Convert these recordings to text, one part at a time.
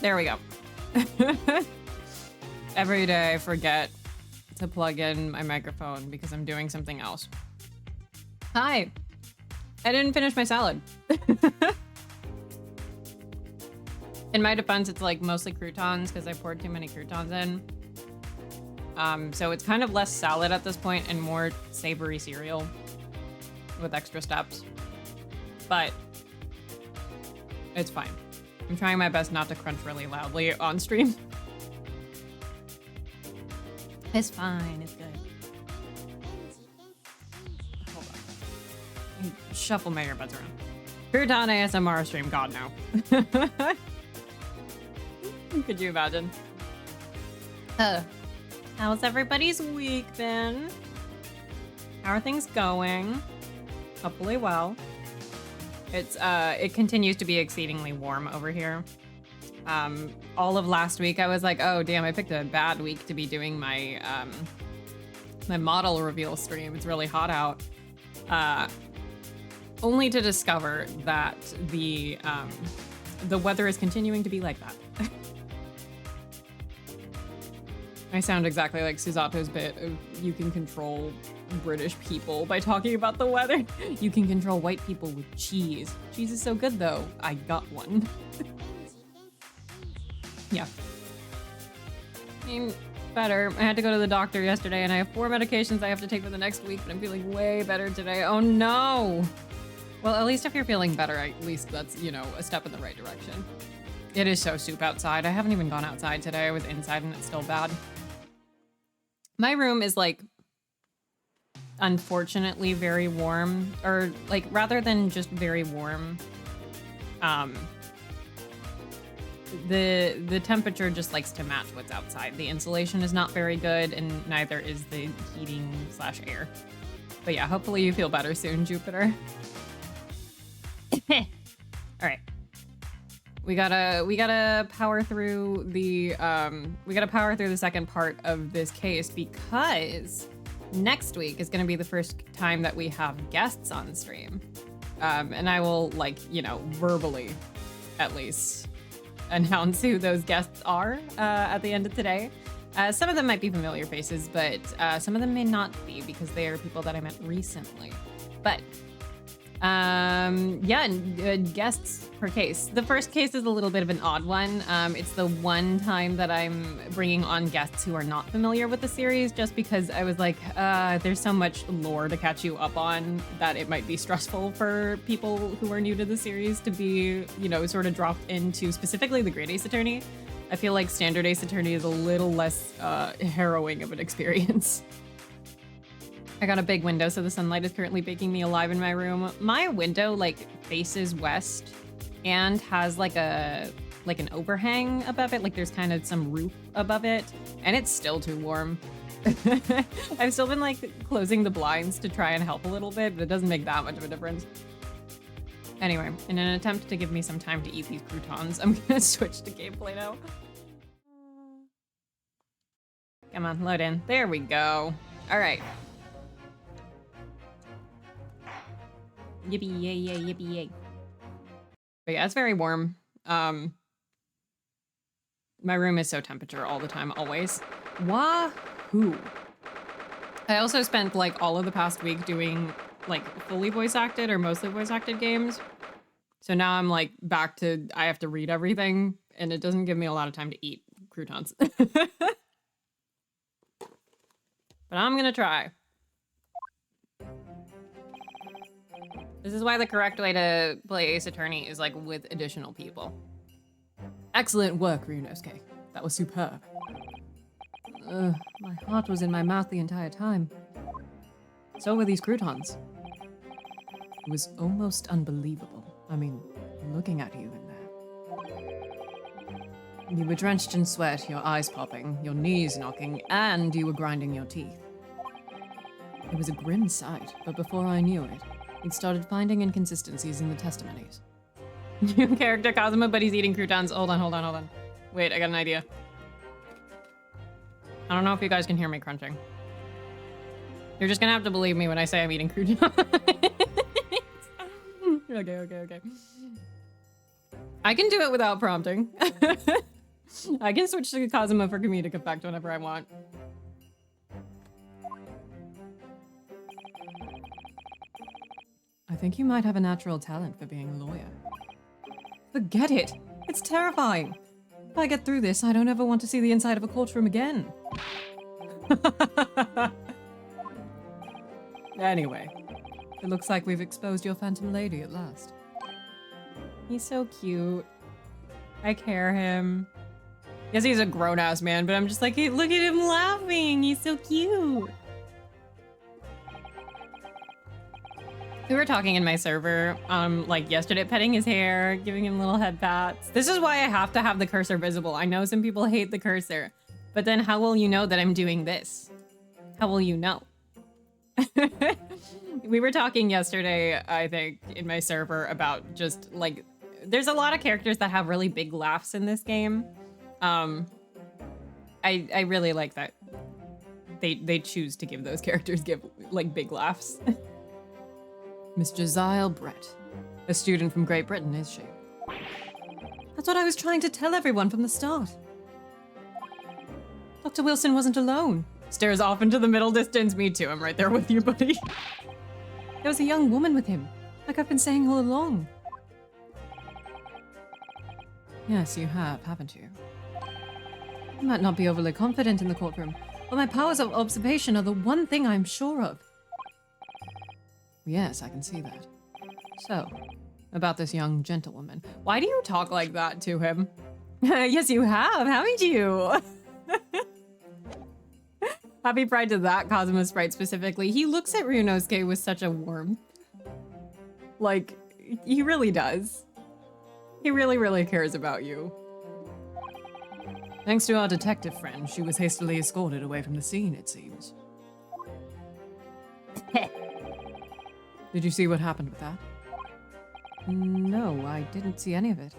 There we go. Every day I forget to plug in my microphone because I'm doing something else. Hi. I didn't finish my salad. In my defense, it's like mostly croutons because I poured too many croutons in. So it's kind of less salad at this point and more savory cereal with extra steps. But it's fine. I'm trying my best not to crunch really loudly on stream. It's fine, it's good. Hold on. Shuffle my earbuds around. Crouton ASMR stream, God no. Could you imagine? How's everybody's week been? How are things going? Hopefully well. It continues to be exceedingly warm over here. All of last week I was like, oh damn, I picked a bad week to be doing my my model reveal stream. It's really hot out. Only to discover that the weather is continuing to be like that. I sound exactly like Susato's bit of you can control British people by talking about the weather. You can control white people with cheese. Cheese is so good though. I got one. Yeah. I mean, better. I had to go to the doctor yesterday and I have 4 medications I have to take for the next week, but I'm feeling way better today. Oh no! Well, at least if you're feeling better, at least that's, you know, a step in the right direction. It is so soup outside. I haven't even gone outside today. I was inside and it's still bad. My room is like, unfortunately, very warm, or like rather than just very warm, the temperature just likes to match what's outside. The insulation is not very good, and neither is the heating/air. But yeah, hopefully you feel better soon, Jupiter. All right. We gotta power through the second part of this case because next week is gonna be the first time that we have guests on stream. And I will, like, you know, verbally at least announce who those guests are at the end of today. Some of them might be familiar faces, but some of them may not be because they are people that I met recently. But yeah, guests per case. The first case is a little bit of an odd one. It's the one time that I'm bringing on guests who are not familiar with the series, just because I was like, there's so much lore to catch you up on that it might be stressful for people who are new to the series to be, you know, sort of dropped into specifically the Great Ace Attorney. I feel like Standard Ace Attorney is a little less harrowing of an experience. I got a big window, so the sunlight is currently baking me alive in my room. My window, like, faces west and has, like, an overhang above it. Like, there's kind of some roof above it, and it's still too warm. I've still been, like, closing the blinds to try and help a little bit, but it doesn't make that much of a difference. Anyway, in an attempt to give me some time to eat these croutons, I'm gonna switch to gameplay now. Come on, load in. There we go. All right. Yippee yay yay yippee yay. But yeah, it's very warm. My room is so temperature all the time, always. Wahoo! I also spent like all of the past week doing like fully voice acted or mostly voice acted games. So now I'm like back to I have to read everything and it doesn't give me a lot of time to eat croutons. But I'm gonna try. This is why the correct way to play Ace Attorney is like with additional people. Excellent work, Ryunosuke. That was superb. My heart was in my mouth the entire time. So were these croutons. It was almost unbelievable. I mean, looking at you in there. You were drenched in sweat, your eyes popping, your knees knocking, and you were grinding your teeth. It was a grim sight, but before I knew it, we'd started finding inconsistencies in the testimonies. New character Kazuma, but he's eating croutons. Hold on. Wait, I got an idea. I don't know if you guys can hear me crunching. You're just gonna have to believe me when I say I'm eating croutons. Okay. I can do it without prompting. I can switch to Kazuma for comedic effect whenever I want. I think you might have a natural talent for being a lawyer. Forget it! It's terrifying! If I get through this, I don't ever want to see the inside of a courtroom again. Anyway, it looks like we've exposed your phantom lady at last. He's so cute. I care him. Yes, he's a grown-ass man, but I'm just like, hey, look at him laughing. He's so cute. We were talking in my server, like yesterday, petting his hair, giving him little head pats. This is why I have to have the cursor visible. I know some people hate the cursor, but then how will you know that I'm doing this? How will you know? We were talking yesterday, I think, in my server about just like, there's a lot of characters that have really big laughs in this game. I really like that they choose to give those characters like big laughs. Miss Josiah Brett, a student from Great Britain, is she? That's what I was trying to tell everyone from the start. Dr. Wilson wasn't alone. Stares off into the middle distance. Me too, I'm right there with you, buddy. There was a young woman with him, like I've been saying all along. Yes, you have, haven't you? I might not be overly confident in the courtroom, but my powers of observation are the one thing I'm sure of. Yes, I can see that. So, about this young gentlewoman. Why do you talk like that to him? Yes, you have, haven't you? Happy Pride to that Kazuma sprite specifically. He looks at Ryunosuke with such a warmth. Like, he really does. He really, really cares about you. Thanks to our detective friend, she was hastily escorted away from the scene, it seems. Did you see what happened with that? No, I didn't see any of it.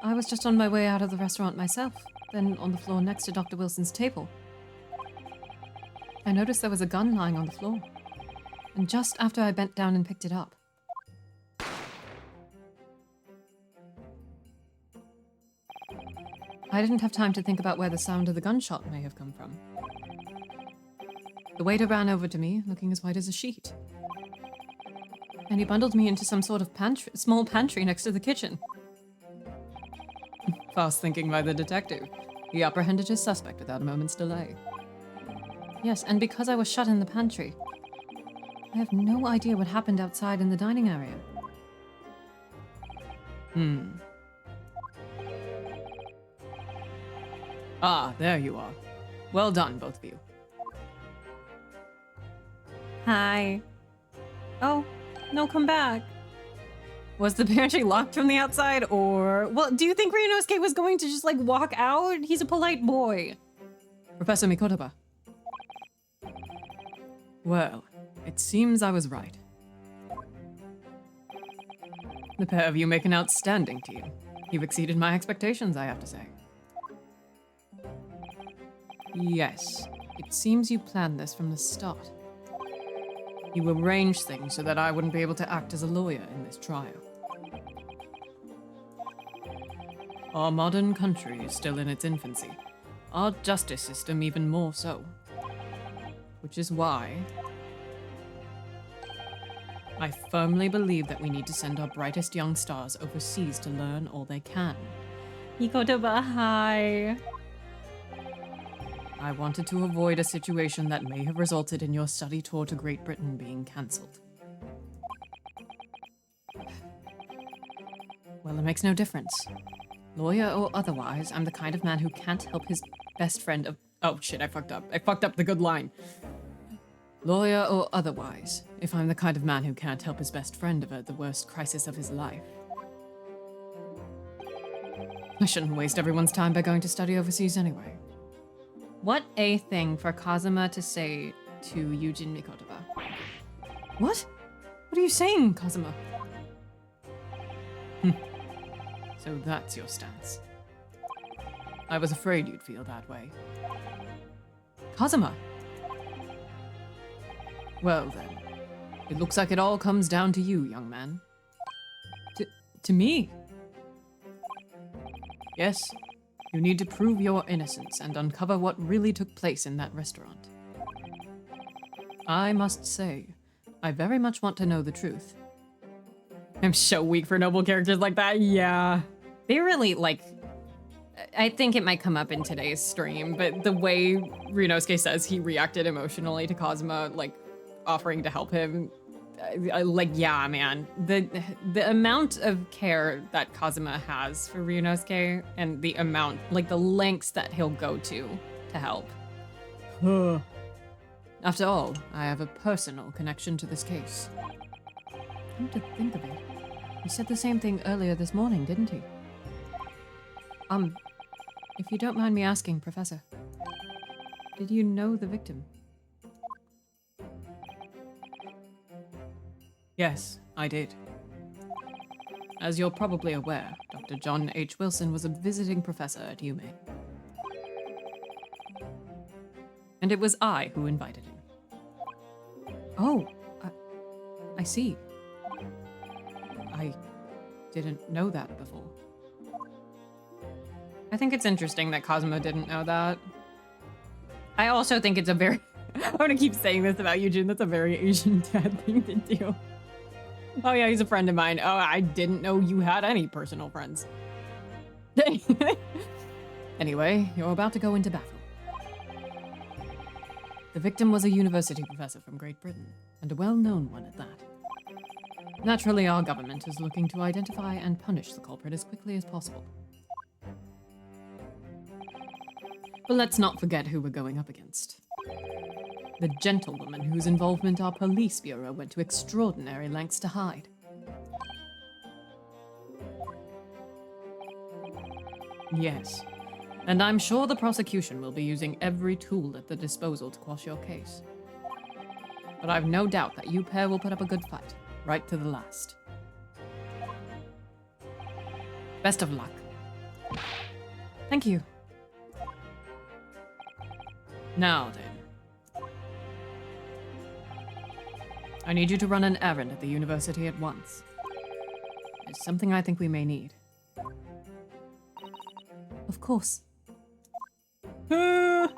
I was just on my way out of the restaurant myself, then on the floor next to Dr. Wilson's table. I noticed there was a gun lying on the floor, and just after I bent down and picked it up. I didn't have time to think about where the sound of the gunshot may have come from. The waiter ran over to me, looking as white as a sheet. And he bundled me into some sort of small pantry next to the kitchen. Fast thinking by the detective. He apprehended his suspect without a moment's delay. Yes, and because I was shut in the pantry, I have no idea what happened outside in the dining area. Ah, there you are. Well done, both of you. Hi. Oh, no, come back. Was the pantry locked from the outside, or... Well, do you think Ryunosuke was going to just, like, walk out? He's a polite boy. Professor Mikotoba. Well, it seems I was right. The pair of you make an outstanding team. You've exceeded my expectations, I have to say. Yes, it seems you planned this from the start. You arranged things so that I wouldn't be able to act as a lawyer in this trial. Our modern country is still in its infancy. Our justice system even more so. Which is why I firmly believe that we need to send our brightest young stars overseas to learn all they can. Mikotoba, hi. I wanted to avoid a situation that may have resulted in your study tour to Great Britain being cancelled. Well, it makes no difference. Lawyer or otherwise, I'm the kind of man who can't help his best friend of... Oh shit, I fucked up. I fucked up the good line. Lawyer or otherwise, if I'm the kind of man who can't help his best friend avert the worst crisis of his life. I shouldn't waste everyone's time by going to study overseas anyway. What a thing for Kazuma to say to Yujin Mikotoba. What? What are you saying, Kazuma? So that's your stance. I was afraid you'd feel that way. Kazuma! Well then, it looks like it all comes down to you, young man. To me? Yes, you need to prove your innocence and uncover what really took place in that restaurant. I must say, I very much want to know the truth. I'm so weak for noble characters like that, yeah. They really, like, I think it might come up in today's stream, but the way Ryunosuke says he reacted emotionally to Kazuma, like, offering to help him, like, yeah, man. The amount of care that Kazuma has for Ryunosuke and the amount, like, the lengths that he'll go to help. After all, I have a personal connection to this case. Come to think of it, he said the same thing earlier this morning, didn't he? If you don't mind me asking, Professor, did you know the victim? Yes, I did. As you're probably aware, Dr. John H. Wilson was a visiting professor at UMA. And it was I who invited him. Oh, I see. I didn't know that before. I think it's interesting that Kazuma didn't know that. I also think it's a very... I'm gonna keep saying this about Eugene. That's a very Asian dad thing to do. Oh yeah, he's a friend of mine. Oh, I didn't know you had any personal friends. Anyway, you're about to go into battle. The victim was a university professor from Great Britain, and a well-known one at that. Naturally, our government is looking to identify and punish the culprit as quickly as possible. But let's not forget who we're going up against. The gentlewoman whose involvement our police bureau went to extraordinary lengths to hide. Yes, and I'm sure the prosecution will be using every tool at their disposal to quash your case. But I've no doubt that you pair will put up a good fight, right to the last. Best of luck. Thank you. Now then. I need you to run an errand at the university at once. It's something I think we may need. Of course. Good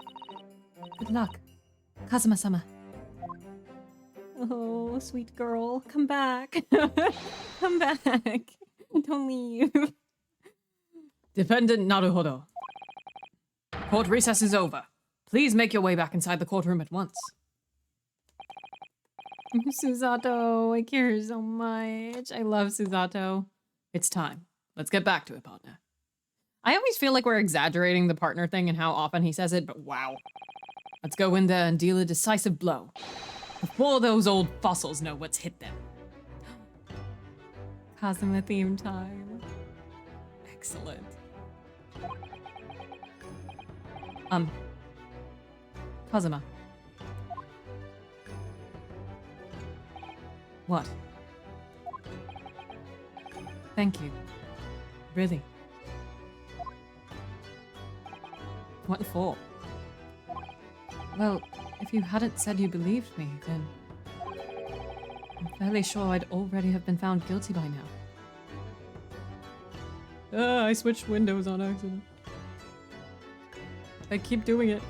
luck, Kazuma-sama. Oh, sweet girl, come back. Come back. Don't leave. Defendant Naruhodo. Court recess is over. Please make your way back inside the courtroom at once. Susato, I care her so much. I love Susato. It's time. Let's get back to it, partner. I always feel like we're exaggerating the partner thing and how often he says it, but wow. Let's go in there and deal a decisive blow. Before those old fossils know what's hit them. Kazuma theme time. Excellent. Kazuma. What? Thank you. Really. What for? Well, if you hadn't said you believed me, then I'm fairly sure I'd already have been found guilty by now. I switched windows on accident. I keep doing it.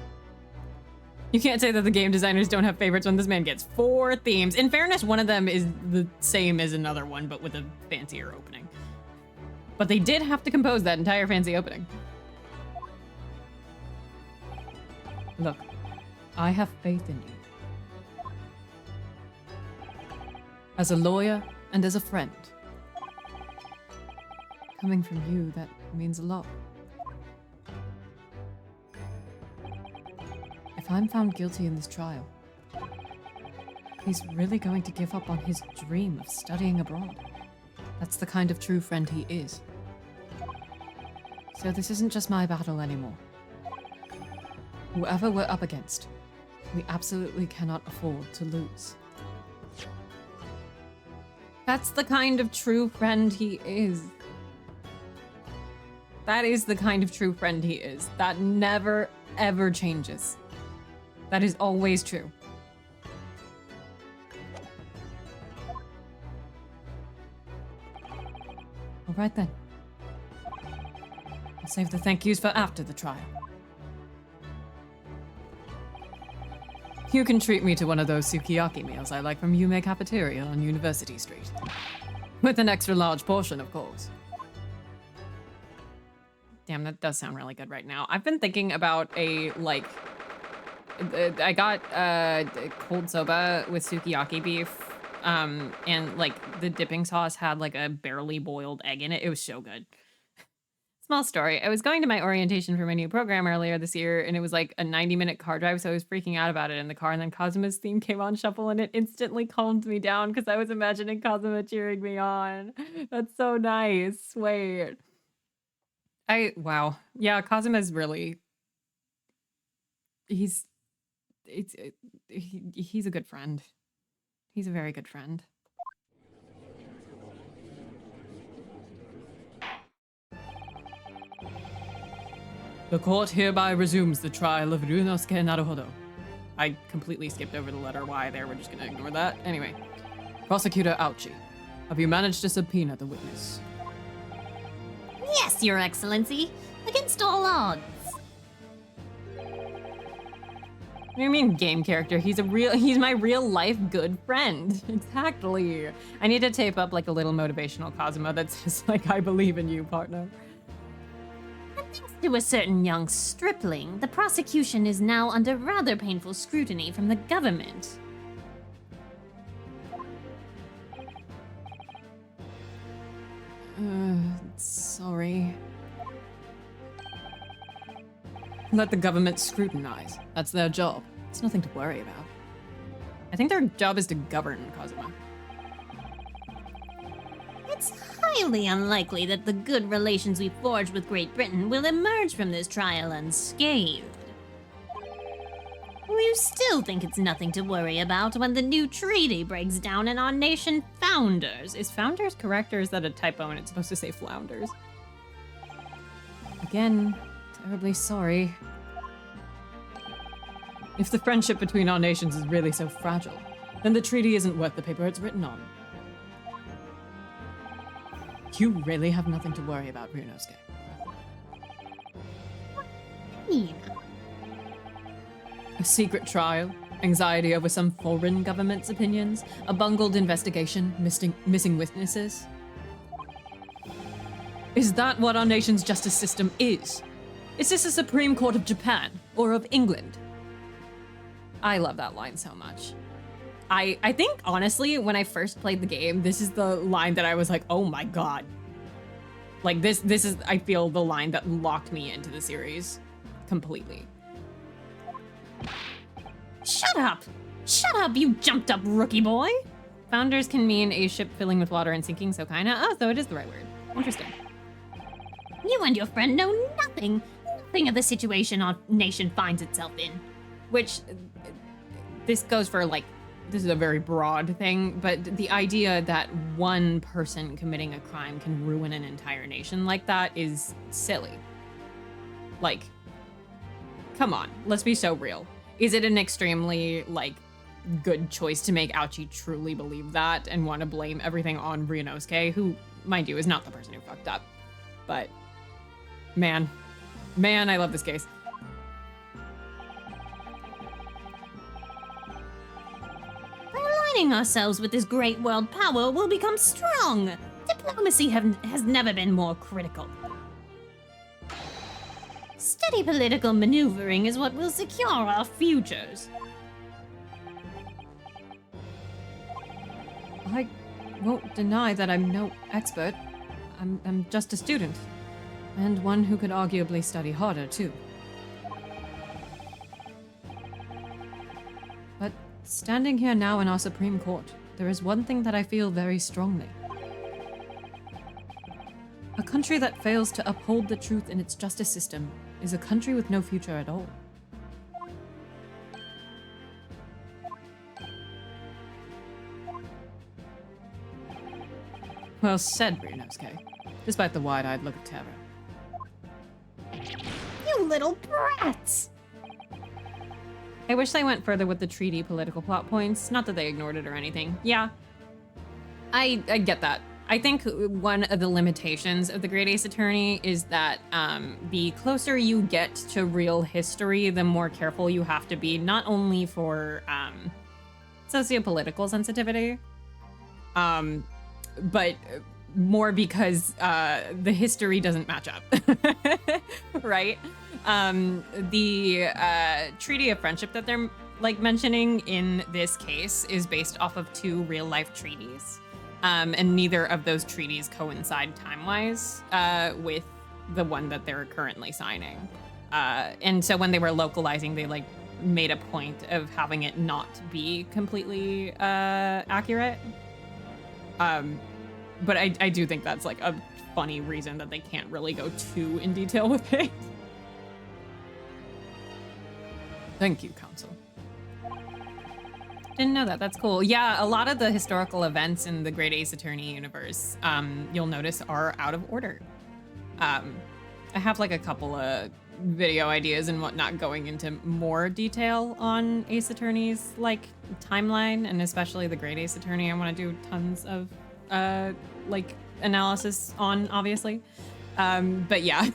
You can't say that the game designers don't have favorites when this man gets 4 themes. In fairness, one of them is the same as another one, but with a fancier opening. But they did have to compose that entire fancy opening. Look, I have faith in you. As a lawyer and as a friend. Coming from you, that means a lot. If I'm found guilty in this trial, he's really going to give up on his dream of studying abroad. That's the kind of true friend he is. So this isn't just my battle anymore. Whoever we're up against, we absolutely cannot afford to lose. That's the kind of true friend he is. That is the kind of true friend he is. That never, ever changes. That is always true. All right then. I'll Save the thank yous for after the trial. You can treat me to one of those sukiyaki meals I like from Yume Cafeteria on University Street. With an extra large portion, of course. Damn, that does sound really good right now. I've been thinking about I got cold soba with sukiyaki beef, and like the dipping sauce had like a barely boiled egg in it. It was so good. Small story. I was going to my orientation for my new program earlier this year, and it was like a 90-minute car drive, so I was freaking out about it in the car, and then Kazuma's theme came on shuffle, and it instantly calmed me down because I was imagining Kazuma cheering me on. That's so nice. Wait. Wow. Yeah, Kazuma's really... He's a good friend. He's a very good friend. The court hereby resumes the trial of Ryunosuke Naruhodo. I completely skipped over the letter Y there. We're just gonna ignore that. Anyway. Prosecutor Ouchi, have you managed to subpoena the witness? Yes, Your Excellency. Against all odds. What do you mean game character? He's my real life good friend. Exactly. I need to tape up like a little motivational Kazuma that says like, I believe in you, partner. To a certain young stripling, the prosecution is now under rather painful scrutiny from the government. Sorry. Let the government scrutinize. That's their job. It's nothing to worry about. I think their job is to govern, Kazuma. It's highly unlikely that the good relations we forged with Great Britain will emerge from this trial unscathed. You still think it's nothing to worry about when the new treaty breaks down and our nation founders. Is founders correct, or is that a typo and it's supposed to say flounders? Again, terribly sorry. If the friendship between our nations is really so fragile, then the treaty isn't worth the paper it's written on. You really have nothing to worry about, Ryunosuke. A secret trial, anxiety over some foreign government's opinions, a bungled investigation, missing witnesses. Is that what our nation's justice system is? Is this a Supreme Court of Japan or of England? I love that line so much. I think, honestly, when I first played the game, this is the line that I was like, oh my god. Like, this is, I feel, the line that locked me into the series completely. Shut up! Shut up, you jumped up rookie boy! Founders can mean a ship filling with water and sinking, so kinda. Oh, so it is the right word. Interesting. You and your friend know nothing of the situation our nation finds itself in. Which, this goes for, like, this is a very broad thing, but the idea that one person committing a crime can ruin an entire nation like that is silly. Like, come on, let's be so real. Is it an extremely, like, good choice to make Ouchi truly believe that and want to blame everything on Ryunosuke, who, mind you, is not the person who fucked up? But, man, I love this case. Aligning ourselves with this great world power will become strong. Diplomacy has never been more critical. Steady political maneuvering is what will secure our futures. I won't deny that I'm no expert. I'm just a student. And one who could arguably study harder, too. But standing here now in our Supreme Court, there is one thing that I feel very strongly. A country that fails to uphold the truth in its justice system is a country with no future at all. Well said, Ryunosuke, despite the wide-eyed look of terror. You little brats! I wish they went further with the treaty political plot points. Not that they ignored it or anything. Yeah, I get that. I think one of the limitations of the Great Ace Attorney is that the closer you get to real history, the more careful you have to be, not only for sociopolitical sensitivity, but more because the history doesn't match up, right? The Treaty of Friendship that they're like mentioning in this case is based off of 2 real-life treaties. And neither of those treaties coincide time-wise with the one that they're currently signing. And so when they were localizing, they like made a point of having it not be completely accurate. But I do think that's like a funny reason that they can't really go too in detail with it. Thank you, Council. Didn't know that. That's cool. Yeah, a lot of the historical events in the Great Ace Attorney universe, you'll notice, are out of order. I have like a couple of video ideas and whatnot going into more detail on Ace Attorney's like timeline, and especially the Great Ace Attorney. I want to do tons of like analysis on, obviously. But yeah,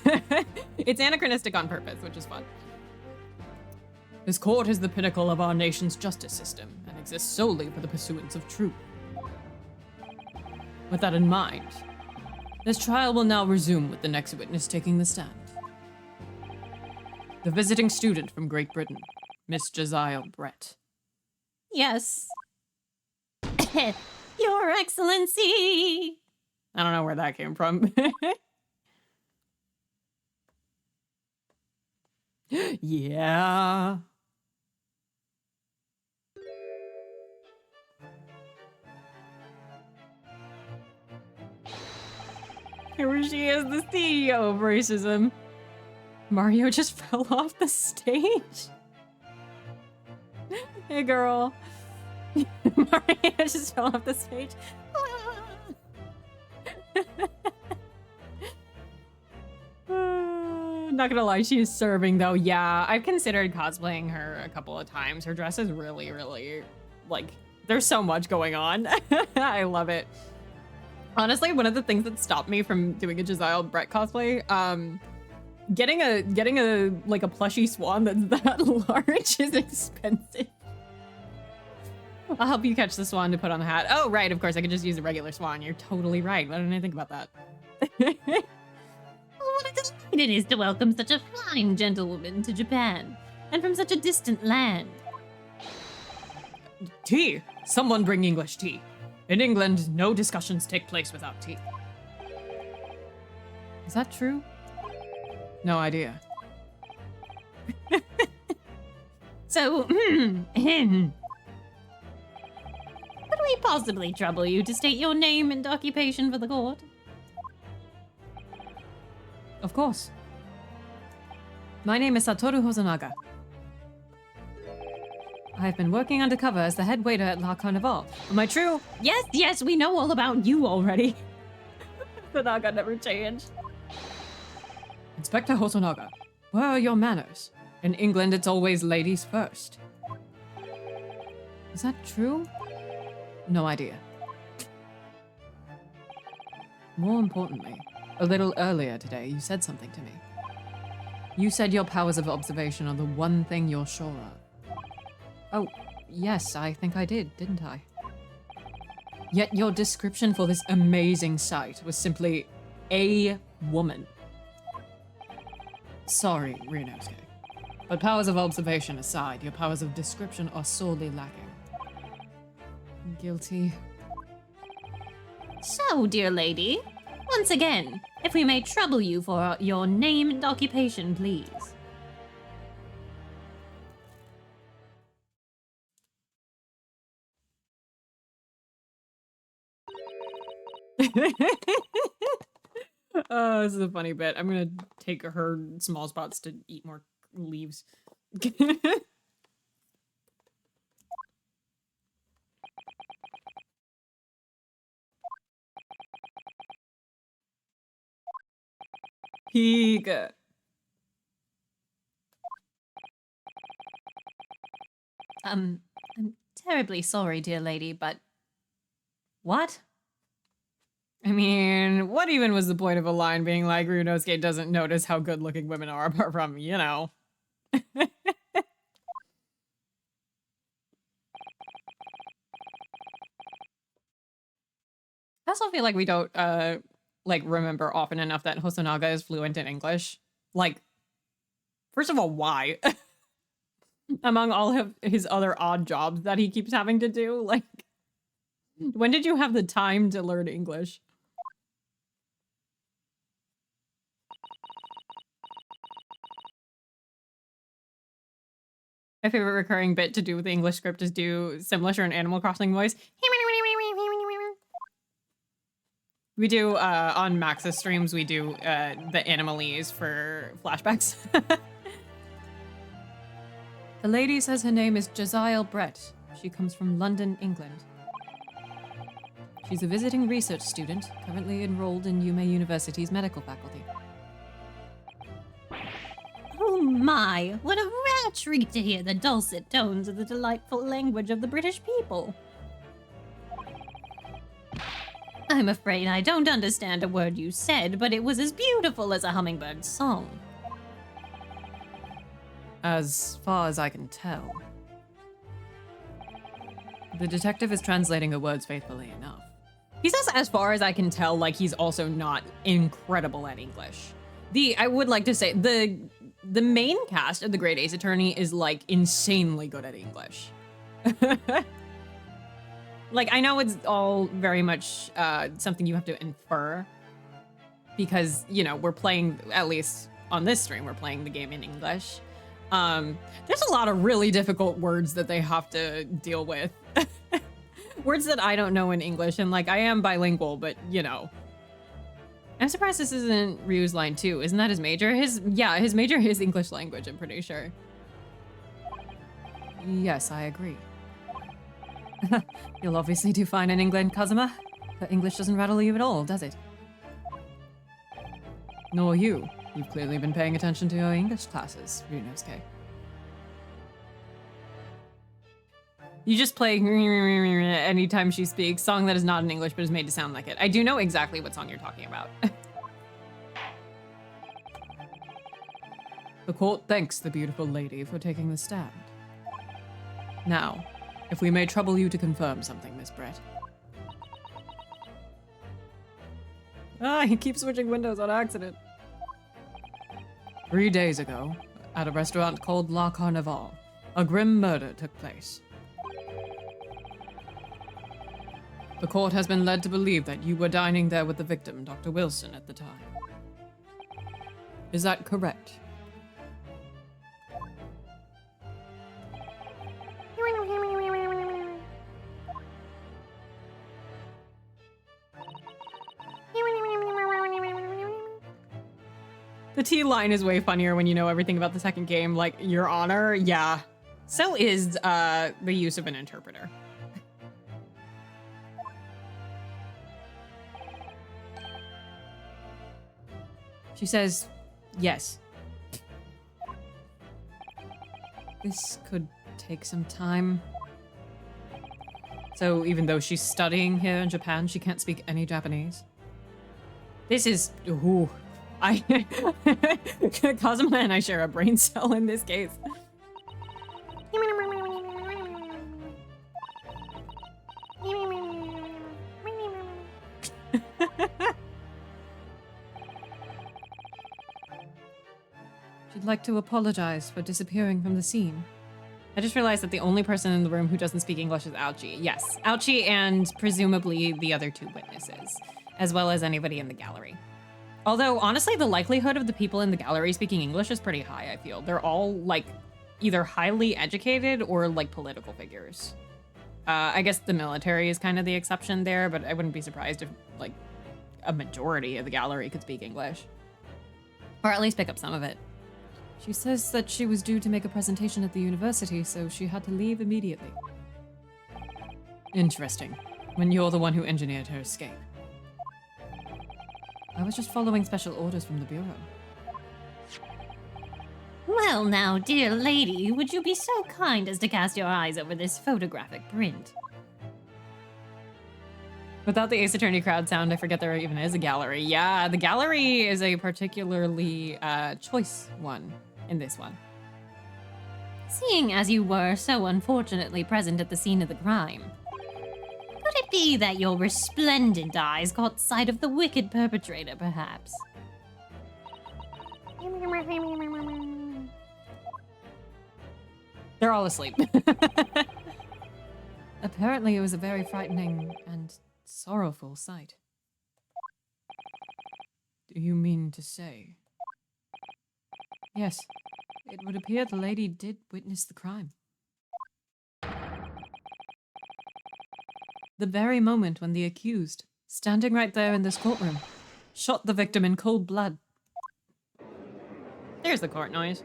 it's anachronistic on purpose, which is fun. This court is the pinnacle of our nation's justice system and exists solely for the pursuance of truth. With that in mind, this trial will now resume with the next witness taking the stand. The visiting student from Great Britain, Miss Josiah Brett. Yes. Your Excellency! I don't know where that came from. Yeah. Here she is, the CEO of racism. Mario just fell off the stage. Hey, girl. Mario just fell off the stage. Not gonna lie, she is serving though. Yeah, I've considered cosplaying her a couple of times. Her dress is really, really, like, there's so much going on. I love it. Honestly, one of the things that stopped me from doing a Josiah Brett cosplay, getting a like a plushy swan that's that large is expensive. I'll help you catch the swan to put on the hat. Oh, right, of course, I could just use a regular swan. You're totally right. Why didn't I think about that? What a delight it is to welcome such a fine gentlewoman to Japan, and from such a distant land. Tea! Someone bring English tea. In England, no discussions take place without tea. Is that true? No idea. So, could we possibly trouble you to state your name and occupation for the court? Of course. My name is Satoru Hosonaga. I have been working undercover as the head waiter at La Carnival. Am I true? Yes, we know all about you already. Hosonaga never changed. Inspector Hosonaga, where are your manners? In England, it's always ladies first. Is that true? No idea. More importantly, a little earlier today, you said something to me. You said your powers of observation are the one thing you're sure of. Oh, yes, I think I did, didn't I? Yet your description for this amazing sight was simply a woman. Sorry, Ryunosuke. But powers of observation aside, your powers of description are sorely lacking. Guilty. So, dear lady, once again, if we may trouble you for your name and occupation, please. Oh, this is a funny bit. I'm gonna take her small spots to eat more leaves. Peek. I'm terribly sorry, dear lady, but... What? I mean, what even was the point of a line being like, Runosuke doesn't notice how good-looking women are apart from, you know. I also feel like we don't, like, remember often enough that Hosonaga is fluent in English. Like, first of all, why? Among all of his other odd jobs that he keeps having to do, like, when did you have the time to learn English? My favorite recurring bit to do with the English script is do Simlish or an Animal Crossing voice. We do, on Max's streams, we do, the Animalese for flashbacks. The lady says her name is Josiah Brett. She comes from London, England. She's a visiting research student, currently enrolled in Yume University's medical faculty. Oh my, what a rare treat to hear the dulcet tones of the delightful language of the British people. I'm afraid I don't understand a word you said, but it was as beautiful as a hummingbird's song. As far as I can tell. The detective is translating her words faithfully enough. He says, as far as I can tell, like he's also not incredible at English. I would like to say, the main cast of The Great Ace Attorney is, like, insanely good at English. Like, I know it's all very much something you have to infer. Because, you know, we're playing, at least on this stream, we're playing the game in English. There's a lot of really difficult words that they have to deal with. Words that I don't know in English, and like, I am bilingual, but you know. I'm surprised this isn't Ryu's line too. Isn't that his major? His major is English language, I'm pretty sure. Yes, I agree. You'll obviously do fine in England, Kazuma. But English doesn't rattle you at all, does it? Nor you. You've clearly been paying attention to your English classes, Ryunosuke. You just play anytime she speaks, song that is not in English but is made to sound like it. I do know exactly what song you're talking about. The court thanks the beautiful lady for taking the stand. Now, if we may trouble you to confirm something, Miss Brett. Ah, he keeps switching windows on accident. 3 days ago, at a restaurant called La Carnival, a grim murder took place. The court has been led to believe that you were dining there with the victim, Dr. Wilson, at the time. Is that correct? The T line is way funnier when you know everything about the second game, like, Your Honor, yeah. So is the use of an interpreter. She says, yes. This could take some time. So even though she's studying here in Japan, she can't speak any Japanese. This is, ooh, Kazuma and I share a brain cell in this case. She'd like to apologize for disappearing from the scene. I just realized that the only person in the room who doesn't speak English is Ouchie. Yes, Ouchie and presumably the other two witnesses, as well as anybody in the gallery. Although, honestly, the likelihood of the people in the gallery speaking English is pretty high, I feel. They're all, like, either highly educated or, like, political figures. I guess the military is kind of the exception there, but I wouldn't be surprised if, like, a majority of the gallery could speak English. Or at least pick up some of it. She says that she was due to make a presentation at the university, so she had to leave immediately. Interesting. When you're the one who engineered her escape. I was just following special orders from the Bureau. Well now, dear lady, would you be so kind as to cast your eyes over this photographic print? Without the Ace Attorney crowd sound, I forget there even is a gallery. Yeah, the gallery is a particularly choice one in this one. Seeing as you were so unfortunately present at the scene of the crime, could it be that your resplendent eyes caught sight of the wicked perpetrator, perhaps? They're all asleep. Apparently, it was a very frightening and sorrowful sight. Do you mean to say? Yes, it would appear the lady did witness the crime. The very moment when the accused, standing right there in this courtroom, shot the victim in cold blood. There's the court noise.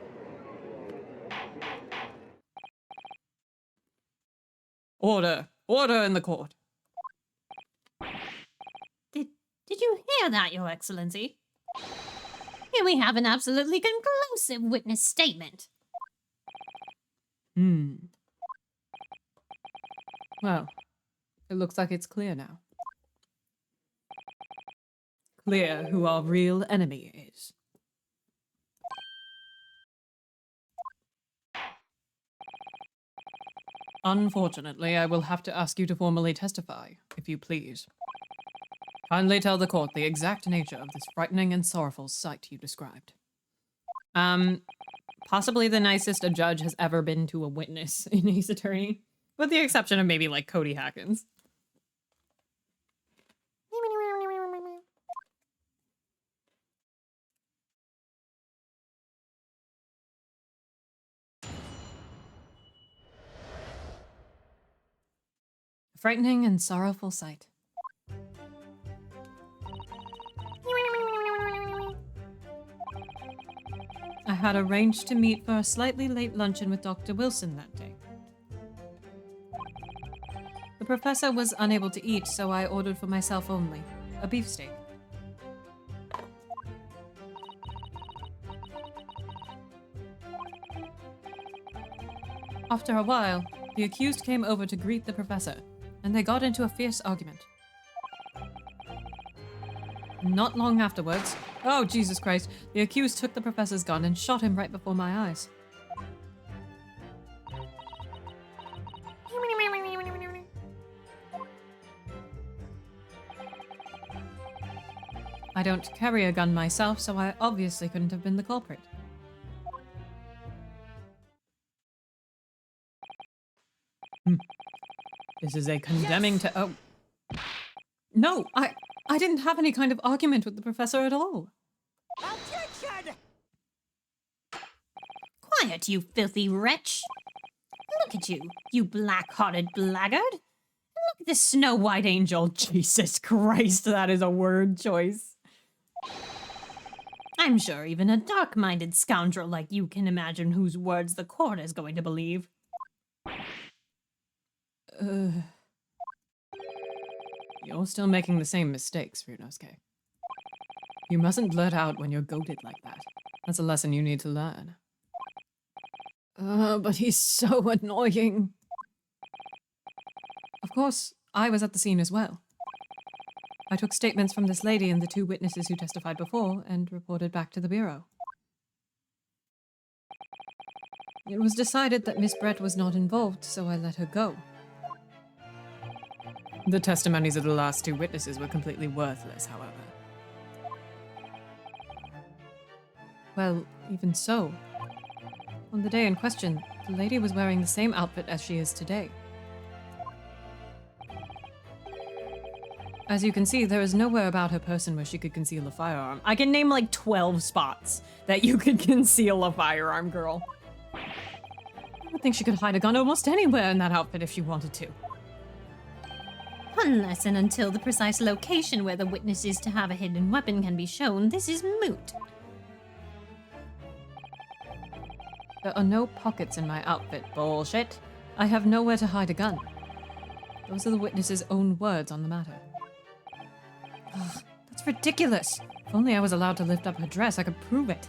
Order! Order in the court! Did you hear that, Your Excellency? Here we have an absolutely conclusive witness statement. Well, it looks like it's clear now. Clear who our real enemy is. Unfortunately, I will have to ask you to formally testify, if you please. Kindly tell the court the exact nature of this frightening and sorrowful sight you described. Possibly the nicest a judge has ever been to a witness in Ace Attorney, with the exception of maybe like Cody Hackins. A frightening and sorrowful sight. I had arranged to meet for a slightly late luncheon with Dr. Wilson that day. The professor was unable to eat, so I ordered for myself only, a beefsteak. After a while, the accused came over to greet the professor, and they got into a fierce argument. Not long afterwards, oh Jesus Christ, the accused took the professor's gun and shot him right before my eyes. I don't carry a gun myself, so I obviously couldn't have been the culprit. This is a condemning to— oh. No, I didn't have any kind of argument with the professor at all. Objection! Quiet, you filthy wretch! Look at you, you black-hearted blackguard! Look at this Snow White angel. Jesus Christ, that is a word choice. I'm sure even a dark-minded scoundrel like you can imagine whose words the court is going to believe. You're still making the same mistakes, Ryunosuke. You mustn't blurt out when you're goaded like that. That's a lesson you need to learn. But he's so annoying. Of course, I was at the scene as well. I took statements from this lady and the two witnesses who testified before and reported back to the bureau. It was decided that Miss Brett was not involved, so I let her go. The testimonies of the last two witnesses were completely worthless, however. Well, even so, on the day in question, the lady was wearing the same outfit as she is today. As you can see, there is nowhere about her person where she could conceal a firearm. I can name like 12 spots that you could conceal a firearm, girl. I would think she could hide a gun almost anywhere in that outfit if she wanted to. Unless and until the precise location where the witness is to have a hidden weapon can be shown, this is moot. There are no pockets in my outfit. Bullshit. I have nowhere to hide a gun. Those are the witness's own words on the matter. Ugh, that's ridiculous. If only I was allowed to lift up her dress, I could prove it.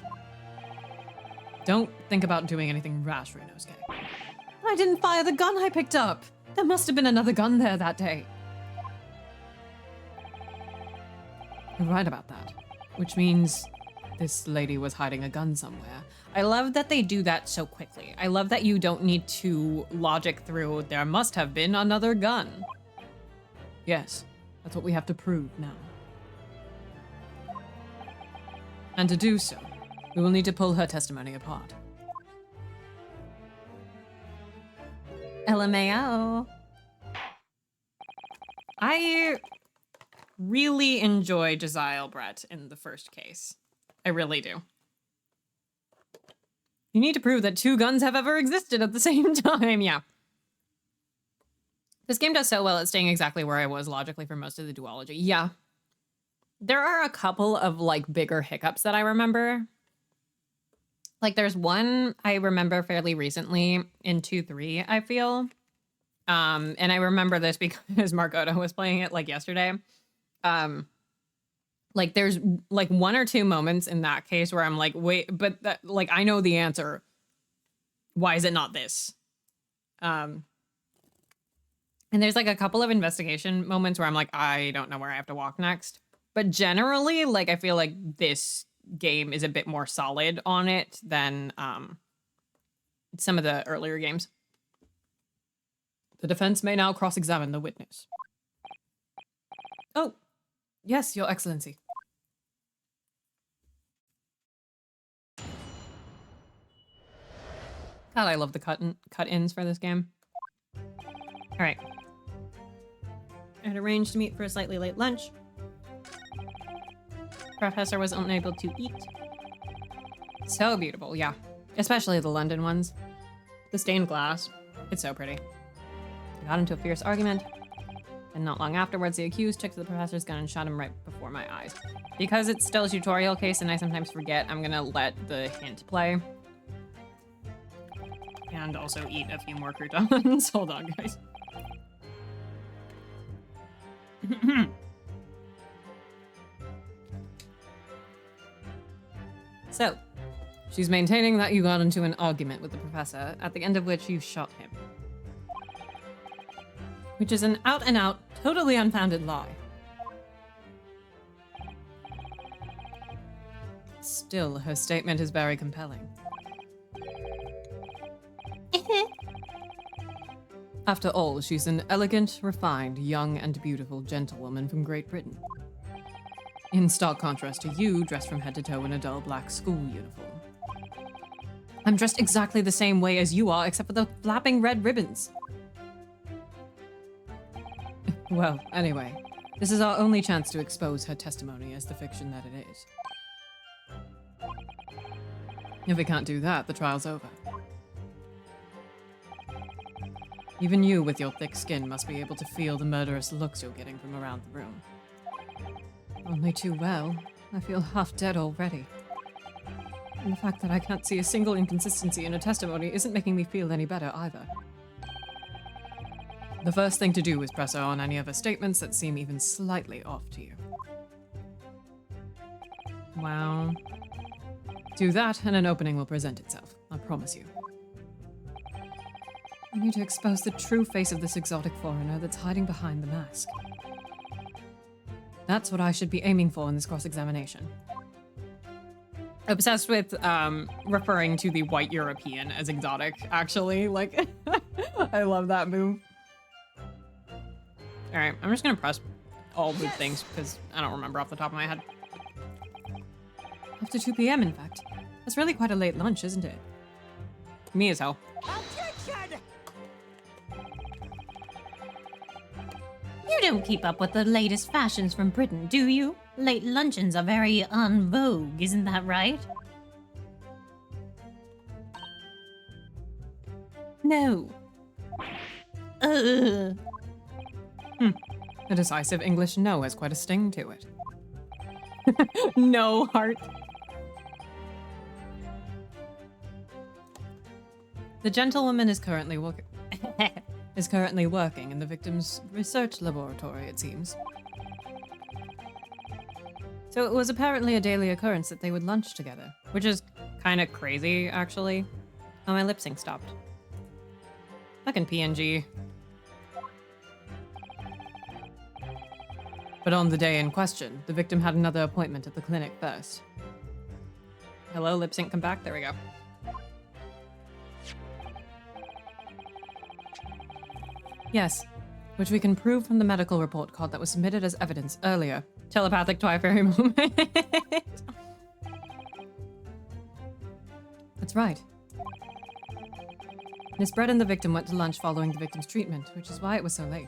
Don't think about doing anything rash, Ryunosuke. I didn't fire the gun I picked up. There must have been another gun there that day. You're right about that. Which means this lady was hiding a gun somewhere. I love that they do that so quickly. I love that you don't need to logic through, there must have been another gun. Yes, that's what we have to prove now. And to do so, we will need to pull her testimony apart. LMAO. I really enjoy Josiah Brett in the first case. I really do. You need to prove that two guns have ever existed at the same time. Yeah. This game does so well at staying exactly where I was logically for most of the duology. Yeah. There are a couple of like bigger hiccups that I remember. Like there's one I remember fairly recently in 2-3, I feel. And I remember this because Margota was playing it like yesterday. Like there's like one or two moments in that case where I'm like, wait, but that, like I know the answer. Why is it not this? And there's like a couple of investigation moments where I'm like, I don't know where I have to walk next. But generally, like I feel like this game is a bit more solid on it than some of the earlier games. The defense may now cross-examine the witness. Oh, yes, Your Excellency. God, I love the cut-ins for this game. All right. I had arranged to meet for a slightly late lunch. Professor was unable to eat. So beautiful, yeah. Especially the London ones. The stained glass. It's so pretty. They got into a fierce argument. And not long afterwards, the accused took to the professor's gun and shot him right before my eyes. Because it's still a tutorial case and I sometimes forget, I'm gonna let the hint play. And also eat a few more croutons. Hold on, guys. So, she's maintaining that you got into an argument with the professor, at the end of which you shot him. Which is an out-and-out, totally unfounded lie. Still, her statement is very compelling. After all, she's an elegant, refined, young, and beautiful gentlewoman from Great Britain. In stark contrast to you, dressed from head to toe in a dull black school uniform. I'm dressed exactly the same way as you are, except for the flapping red ribbons. Well, anyway, this is our only chance to expose her testimony as the fiction that it is. If we can't do that, the trial's over. Even you, with your thick skin, must be able to feel the murderous looks you're getting from around the room. Only too well. I feel half dead already. And the fact that I can't see a single inconsistency in a testimony isn't making me feel any better either. The first thing to do is press her on any of her statements that seem even slightly off to you. Wow. Do that, and an opening will present itself. I promise you. I need to expose the true face of this exotic foreigner that's hiding behind the mask. That's what I should be aiming for in this cross-examination. Obsessed with referring to the white European as exotic, actually. Like, I love that move. All right, I'm just gonna press all the things because I don't remember off the top of my head. After 2 p.m., in fact. That's really quite a late lunch, isn't it? Me as hell. Objection! You don't keep up with the latest fashions from Britain, do you? Late luncheons are very en vogue, isn't that right? No. A decisive English no has quite a sting to it. No, heart. The gentlewoman is currently working in the victim's research laboratory, it seems. So it was apparently a daily occurrence that they would lunch together, which is kind of crazy, actually. Oh, my lip sync stopped. Fucking PNG. But on the day in question, the victim had another appointment at the clinic first. Hello, lip sync, come back. There we go. Yes, which we can prove from the medical report card that was submitted as evidence earlier. Telepathic Twi-Fairy moment. That's right. Miss Brett and the victim went to lunch following the victim's treatment, which is why it was so late.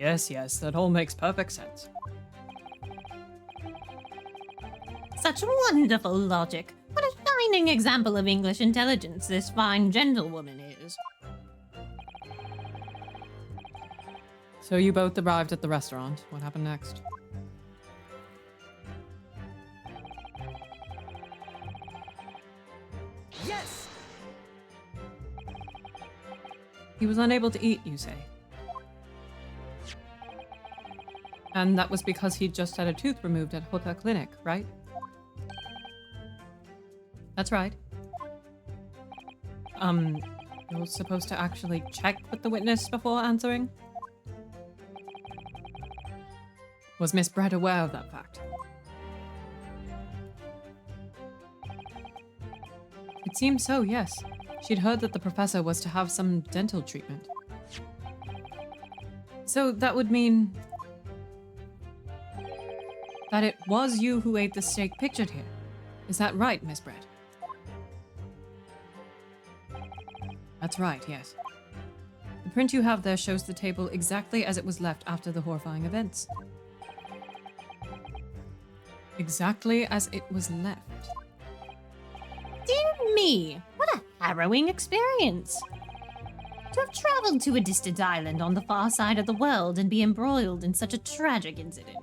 Yes, that all makes perfect sense. Such wonderful logic. What a shining example of English intelligence this fine gentlewoman is. So you both arrived at the restaurant. What happened next? Yes! He was unable to eat, you say? And that was because he just had a tooth removed at Hota Clinic, right? That's right. You're supposed to actually check with the witness before answering? Was Miss Brett aware of that fact? It seems so, yes. She'd heard that the professor was to have some dental treatment. So that would mean that it was you who ate the steak pictured here. Is that right, Miss Brett? That's right, yes. The print you have there shows the table exactly as it was left after the horrifying events. Exactly as it was left. Dear me, what a harrowing experience. To have traveled to a distant island on the far side of the world and be embroiled in such a tragic incident.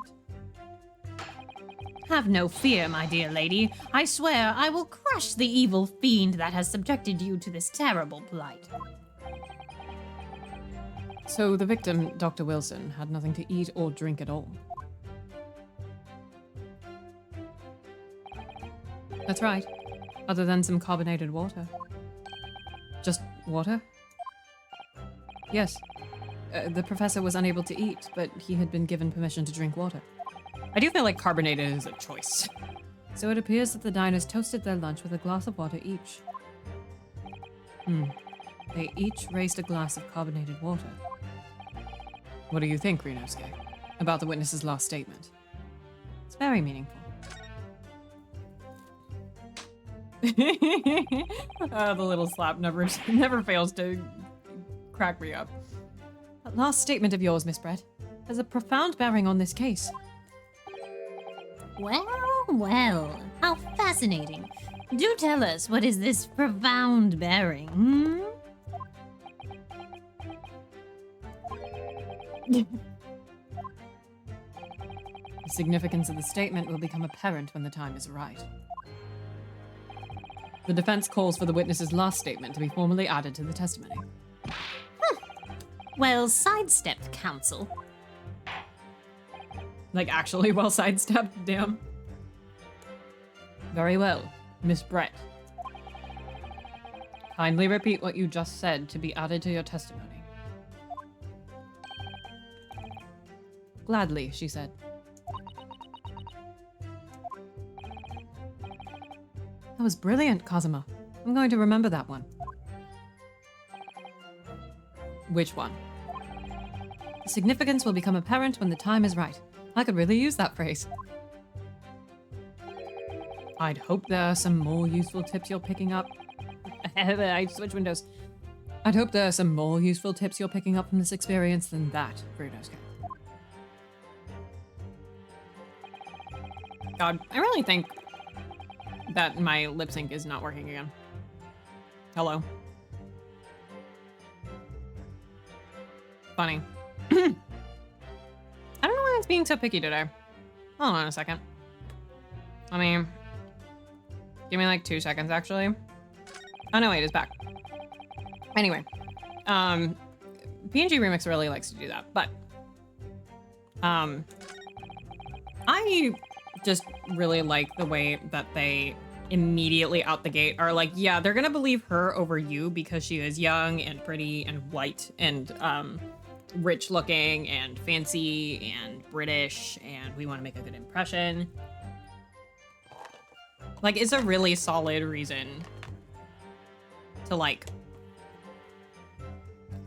Have no fear, my dear lady. I swear I will crush the evil fiend that has subjected you to this terrible plight. So the victim, Dr. Wilson, had nothing to eat or drink at all. That's right. Other than some carbonated water. Just water? Yes. The professor was unable to eat, but he had been given permission to drink water. I do feel like carbonated is a choice. So it appears that the diners toasted their lunch with a glass of water each. They each raised a glass of carbonated water. What do you think, Ryunosuke, about the witness's last statement? It's very meaningful. The little slap never fails to crack me up. That last statement of yours, Miss Brett, has a profound bearing on this case. Well, how fascinating. Do tell us, what is this profound bearing, hmm? The significance of the statement will become apparent when the time is right. The defense calls for the witness's last statement to be formally added to the testimony. Well sidestepped, counsel. Like, actually well sidestepped, damn. Very well, Miss Brett. Kindly repeat what you just said to be added to your testimony. Gladly, she said. That was brilliant, Kazuma. I'm going to remember that one. Which one? The significance will become apparent when the time is right. I could really use that phrase. I'd hope there are some more useful tips you're picking up. I switch windows. I'd hope there are some more useful tips you're picking up from this experience than that, Ryunosuke. God, I really think that my lip sync is not working again. Hello. Funny. I don't know why it's being so picky today. Hold on a second. I mean, give me like 2 seconds actually. Oh no, wait, it's back. Anyway, PNG Remix really likes to do that, but I just really like the way that they immediately out the gate are like, yeah, they're gonna believe her over you because she is young and pretty and white and rich looking and fancy and British, and we want to make a good impression. Like, it's a really solid reason to, like,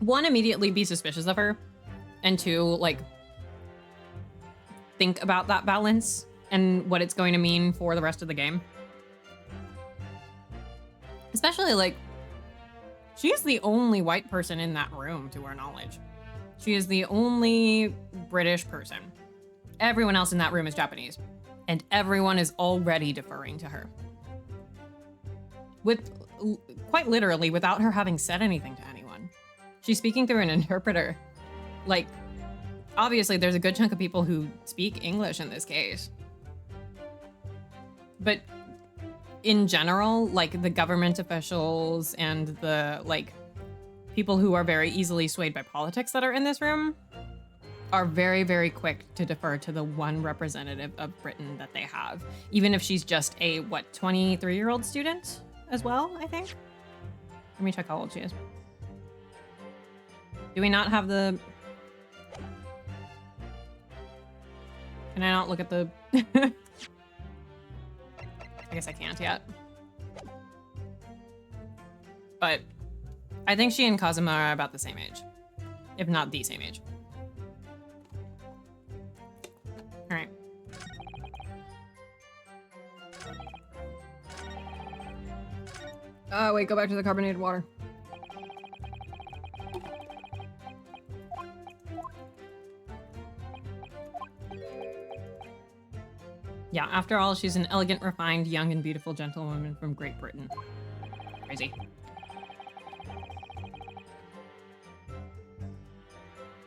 one, immediately be suspicious of her, and two, like, think about that balance and what it's going to mean for the rest of the game. Especially, like, she is the only white person in that room, to our knowledge. She is the only British person. Everyone else in that room is Japanese, and everyone is already deferring to her. With, quite literally, without her having said anything to anyone. She's speaking through an interpreter. Like, obviously, there's a good chunk of people who speak English in this case. But in general, like, the government officials and the, like, people who are very easily swayed by politics that are in this room are very, very quick to defer to the one representative of Britain that they have. Even if she's just a, what, 23-year-old student as well, I think? Let me check how old she is. Do we not have the... Can I not look at the... I guess I can't yet. But I think she and Kazuma are about the same age. If not the same age. Alright. Wait, go back to the carbonated water. Yeah, after all, she's an elegant, refined, young, and beautiful gentlewoman from Great Britain. Crazy.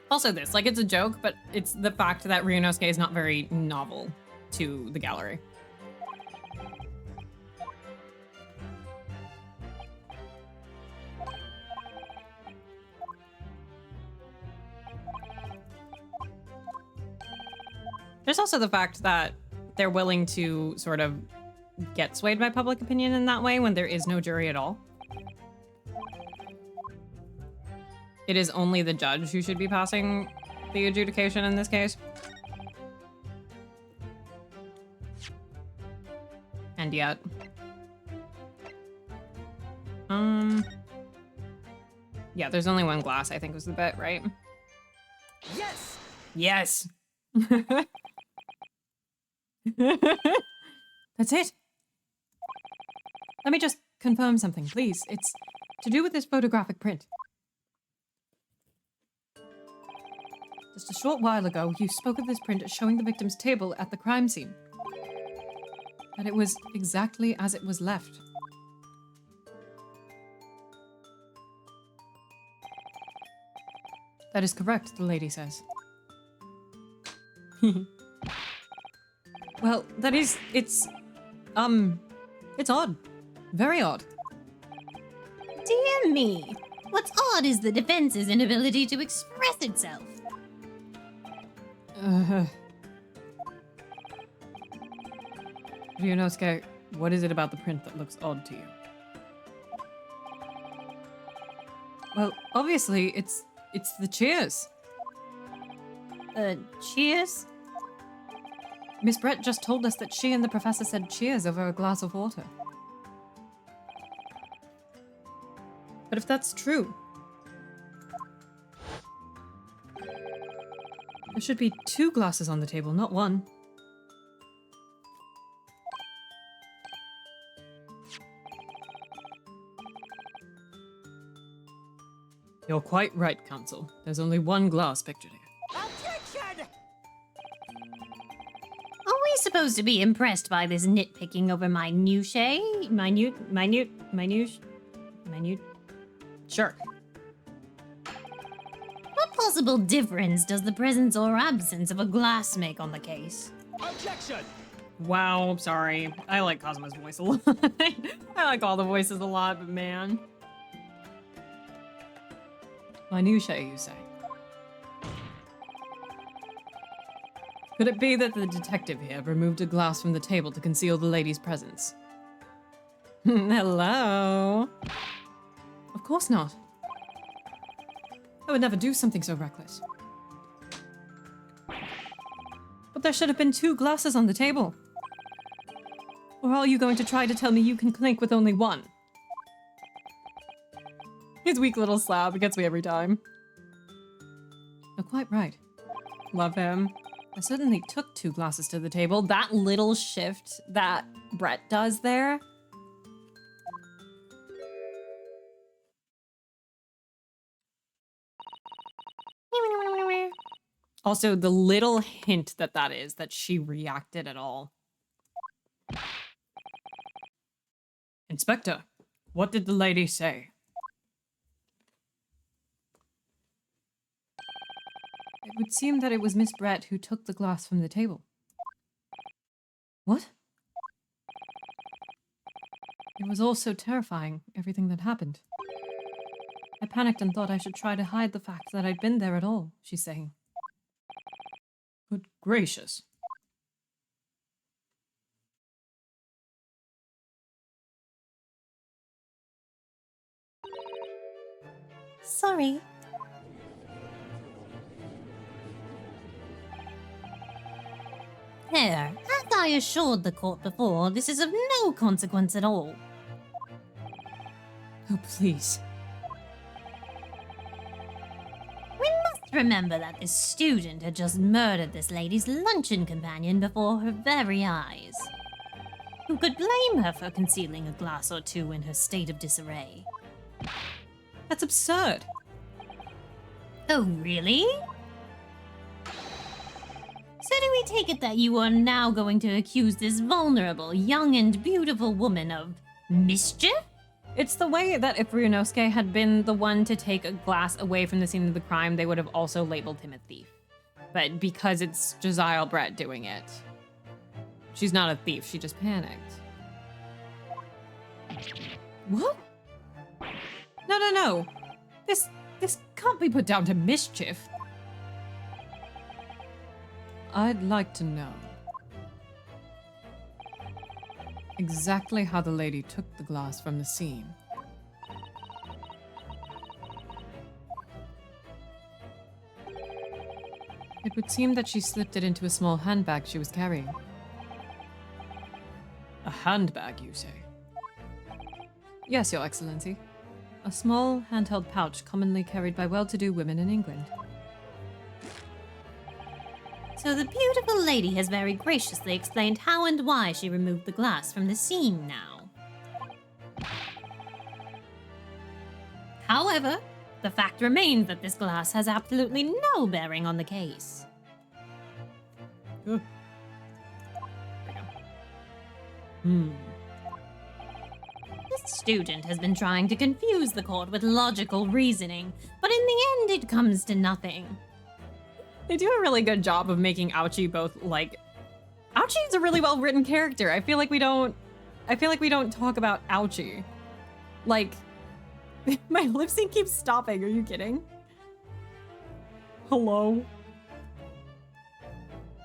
Also this, like, it's a joke, but it's the fact that Ryunosuke is not very novel to the gallery. There's also the fact that they're willing to sort of get swayed by public opinion in that way when there is no jury at all. It is only the judge who should be passing the adjudication in this case. And yet... Yeah, there's only one glass, I think was the bet, right? Yes! Yes! That's it. Let me just confirm something, please. It's to do with this photographic print. Just a short while ago, you spoke of this print as showing the victim's table at the crime scene. That it was exactly as it was left. That is correct, the lady says. Well, that is, it's odd. Very odd. Dear me. What's odd is the defense's inability to express itself. Ryunosuke, what is it about the print that looks odd to you? Well, obviously, it's the cheers. Cheers? Miss Brett just told us that she and the professor said cheers over a glass of water. But if that's true, there should be 2 glasses on the table, not 1. You're quite right, Counsel. There's only 1 glass pictured here. Objection! Are we supposed to be impressed by this nitpicking over minutiae? Minute? Sure. What possible difference does the presence or absence of a glass make on the case? Objection! Wow, sorry. I like Kazuma's voice a lot. I like all the voices a lot, but man. Minutiae, you say? Could it be that the detective here removed a glass from the table to conceal the lady's presence? Hello? Of course not. I would never do something so reckless. But there should have been 2 glasses on the table. Or are you going to try to tell me you can clink with only 1? His weak little slab gets me every time. You're quite right. Love him. I certainly took 2 glasses to the table. That little shift that Brett does there. Also, the little hint that is that she reacted at all. Inspector, what did the lady say? It would seem that it was Miss Brett who took the glass from the table. What? It was all so terrifying, everything that happened. I panicked and thought I should try to hide the fact that I'd been there at all, she's saying. Good gracious. Sorry. There, as I assured the court before, this is of no consequence at all. Oh, please. We must remember that this student had just murdered this lady's luncheon companion before her very eyes. Who could blame her for concealing a glass or 2 in her state of disarray? That's absurd. Oh, really? So do we take it that you are now going to accuse this vulnerable, young and beautiful woman of mischief? It's the way that if Ryunosuke had been the one to take a glass away from the scene of the crime, they would have also labeled him a thief. But because it's Josiah Brett doing it, she's not a thief, she just panicked. What? No. This can't be put down to mischief. I'd like to know exactly how the lady took the glass from the scene. It would seem that she slipped it into a small handbag she was carrying. A handbag, you say? Yes, Your Excellency. A small, handheld pouch commonly carried by well-to-do women in England. So the beautiful lady has very graciously explained how and why she removed the glass from the scene now. However, the fact remains that this glass has absolutely no bearing on the case. There we go. This student has been trying to confuse the court with logical reasoning, but in the end it comes to nothing. They do a really good job of making Ouchie both, like... Ouchie is a really well-written character. I feel like we don't talk about Ouchie. Like, my lip sync keeps stopping. Are you kidding? Hello?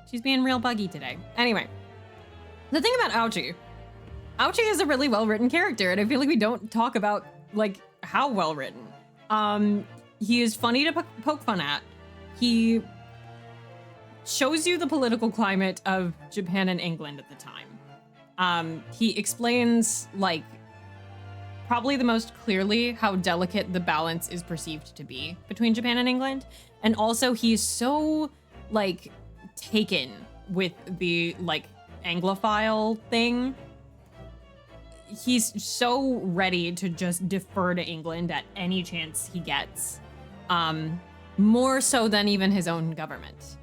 She's being real buggy today. Anyway, the thing about Ouchie is a really well-written character, and I feel like we don't talk about, like, how well-written. He is funny to poke fun at. He shows you the political climate of Japan and England at the time. He explains, like, probably the most clearly how delicate the balance is perceived to be between Japan and England. And also he's so, like, taken with the, like, Anglophile thing. He's so ready to just defer to England at any chance he gets. More so than even his own government.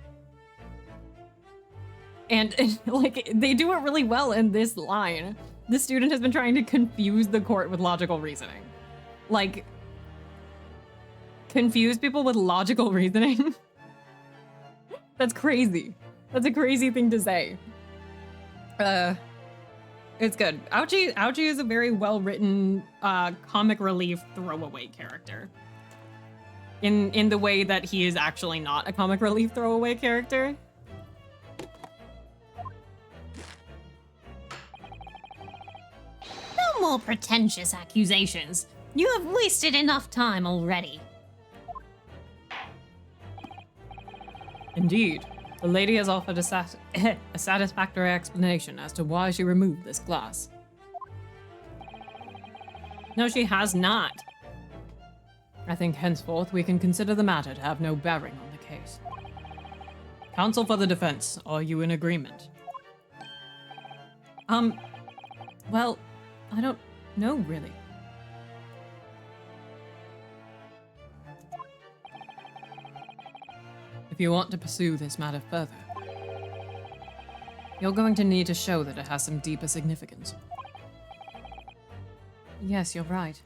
And like, they do it really well in this line. The student has been trying to confuse the court with logical reasoning. Like, confuse people with logical reasoning? That's crazy. That's a crazy thing to say. It's good. Ouchie is a very well-written, comic relief throwaway character. In the way that he is actually not a comic relief throwaway character. No more pretentious accusations. You have wasted enough time already. Indeed, the lady has offered a satisfactory explanation as to why she removed this glass. No, she has not. I think henceforth we can consider the matter to have no bearing on the case. Counsel for the defense, are you in agreement? Well, I don't know, really. If you want to pursue this matter further, you're going to need to show that it has some deeper significance. Yes, you're right.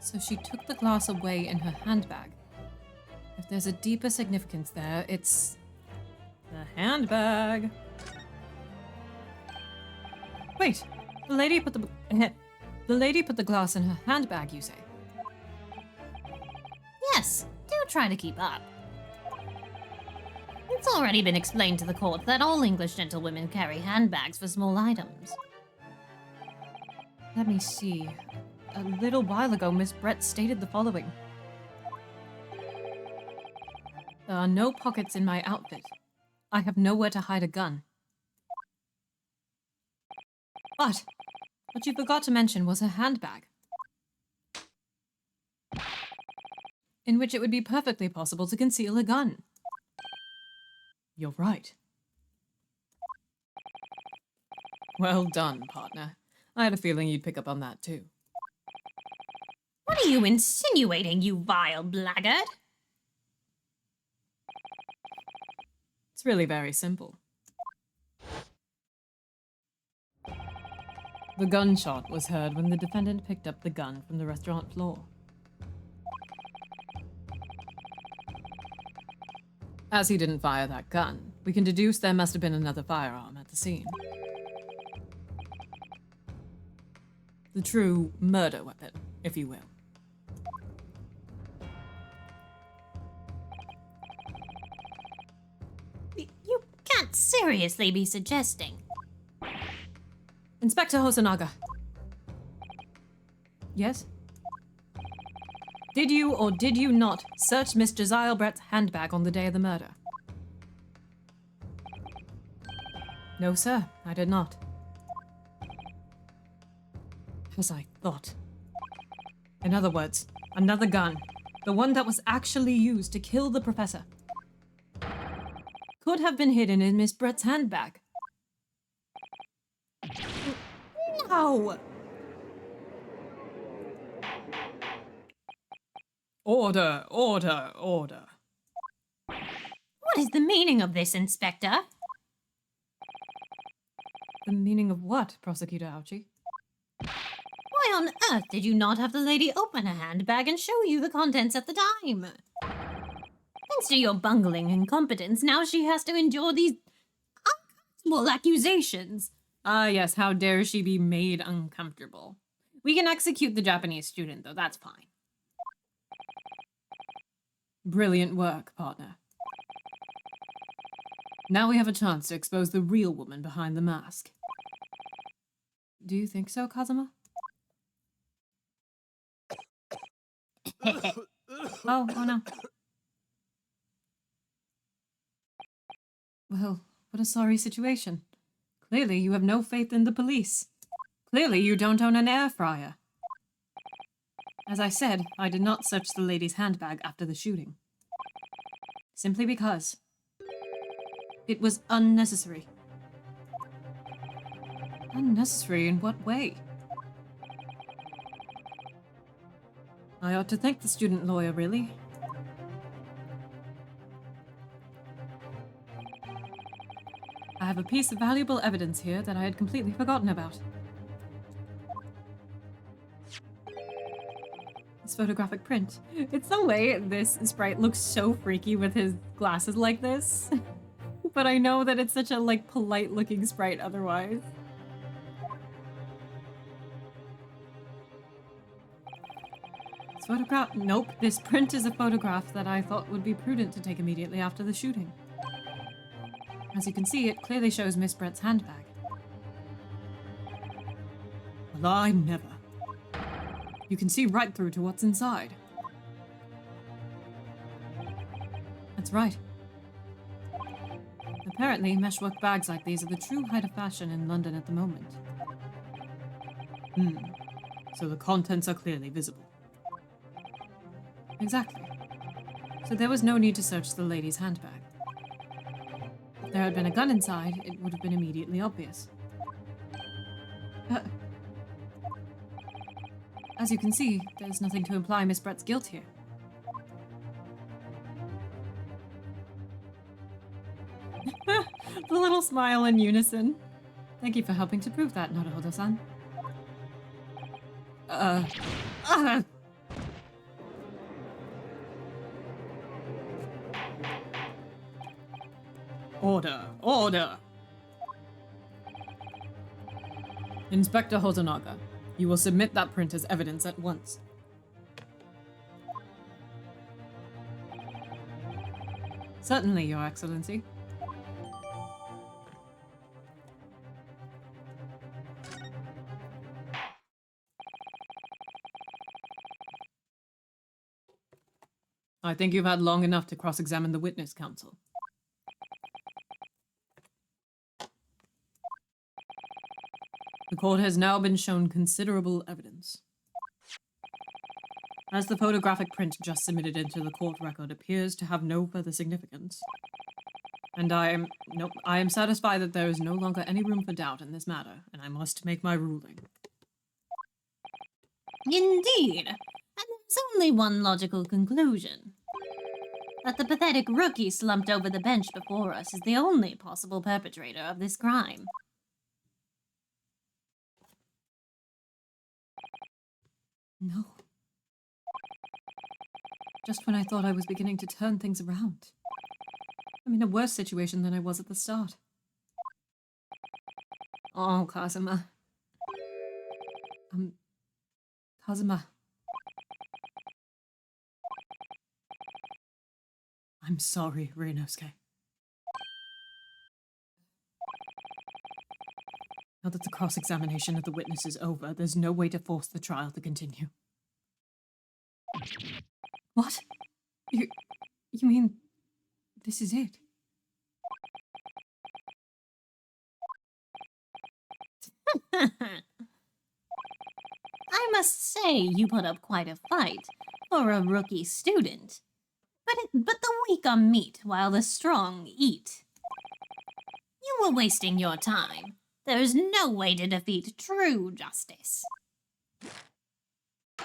So she took the glass away in her handbag. If there's a deeper significance there, it's the handbag. Wait, the lady put the glass in her handbag, you say? Yes, do try to keep up. It's already been explained to the court that all English gentlewomen carry handbags for small items. Let me see. A little while ago, Miss Brett stated the following. There are no pockets in my outfit. I have nowhere to hide a gun. But what you forgot to mention was her handbag, in which it would be perfectly possible to conceal a gun. You're right. Well done, partner. I had a feeling you'd pick up on that too. What are you insinuating, you vile blackguard? It's really very simple. The gunshot was heard when the defendant picked up the gun from the restaurant floor. As he didn't fire that gun, we can deduce there must have been another firearm at the scene. The true murder weapon, if you will. You can't seriously be suggesting. Inspector Hosonaga. Yes? Did you or did you not search Miss Josiah Brett's handbag on the day of the murder? No, sir, I did not. As I thought. In other words, another gun, the one that was actually used to kill the professor, could have been hidden in Miss Brett's handbag. No! Order, order, order. What is the meaning of this, Inspector? The meaning of what, Prosecutor Ouchie? Why on earth did you not have the lady open her handbag and show you the contents at the time? Thanks to your bungling incompetence, now she has to endure these uncomfortable accusations. Ah, yes, how dare she be made uncomfortable. We can execute the Japanese student, though, that's fine. Brilliant work, partner. Now we have a chance to expose the real woman behind the mask. Do you think so, Kazuma? Oh no. Well, what a sorry situation. Clearly you have no faith in the police. Clearly you don't own an air fryer. As I said, I did not search the lady's handbag after the shooting. Simply because it was unnecessary. Unnecessary in what way? I ought to thank the student lawyer, really. I have a piece of valuable evidence here that I had completely forgotten about. This photographic print. It's some way this sprite looks so freaky with his glasses like this. But I know that it's such a, like, polite-looking sprite otherwise. This photograph... Nope, this print is a photograph that I thought would be prudent to take immediately after the shooting. As you can see, it clearly shows Miss Brett's handbag. Well, I never. You can see right through to what's inside. That's right. Apparently, meshwork bags like these are the true height of fashion in London at the moment. So the contents are clearly visible. Exactly. So there was no need to search the lady's handbag. If there had been a gun inside, it would have been immediately obvious. As you can see, there's nothing to imply Miss Brett's guilt here. The little smile in unison. Thank you for helping to prove that, Naruhodo-san. Order! Order! Inspector Hotonaga, you will submit that print as evidence at once. Certainly, Your Excellency. I think you've had long enough to cross-examine the witness, Counsel. The court has now been shown considerable evidence. As the photographic print just submitted into the court record appears to have no further significance, and I am satisfied that there is no longer any room for doubt in this matter, and I must make my ruling. Indeed. And there's only one logical conclusion. That the pathetic rookie slumped over the bench before us is the only possible perpetrator of this crime. No. Just when I thought I was beginning to turn things around. I'm in a worse situation than I was at the start. Oh, Kazuma. Kazuma. I'm sorry, Ryunosuke. Now that the cross-examination of the witness is over, there's no way to force the trial to continue. What? You mean this is it? I must say you put up quite a fight for a rookie but the weak are meat while the strong eat. You were wasting your time. There is no way to defeat true justice. A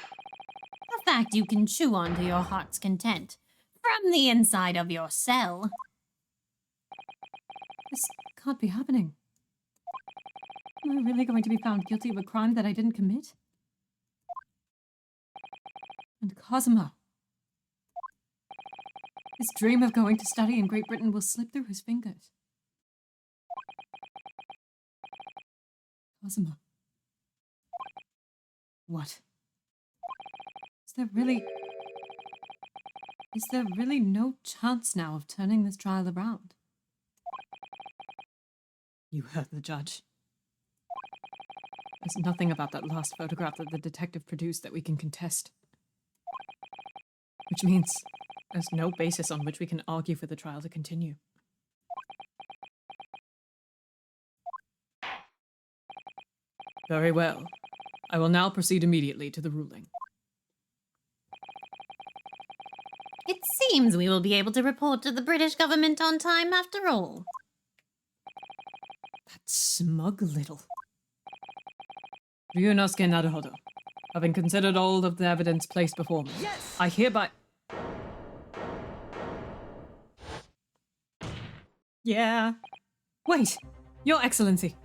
fact you can chew on to your heart's content from the inside of your cell. This can't be happening. Am I really going to be found guilty of a crime that I didn't commit? And Kazuma. His dream of going to study in Great Britain will slip through his fingers. Kazuma. What? Is there really no chance now of turning this trial around? You heard the judge. There's nothing about that last photograph that the detective produced that we can contest. Which means there's no basis on which we can argue for the trial to continue. Very well. I will now proceed immediately to the ruling. It seems we will be able to report to the British government on time after all. That smug little... Ryunosuke Naruhodo, having considered all of the evidence placed before me, Yes! I hereby... Yeah. Wait! Your Excellency!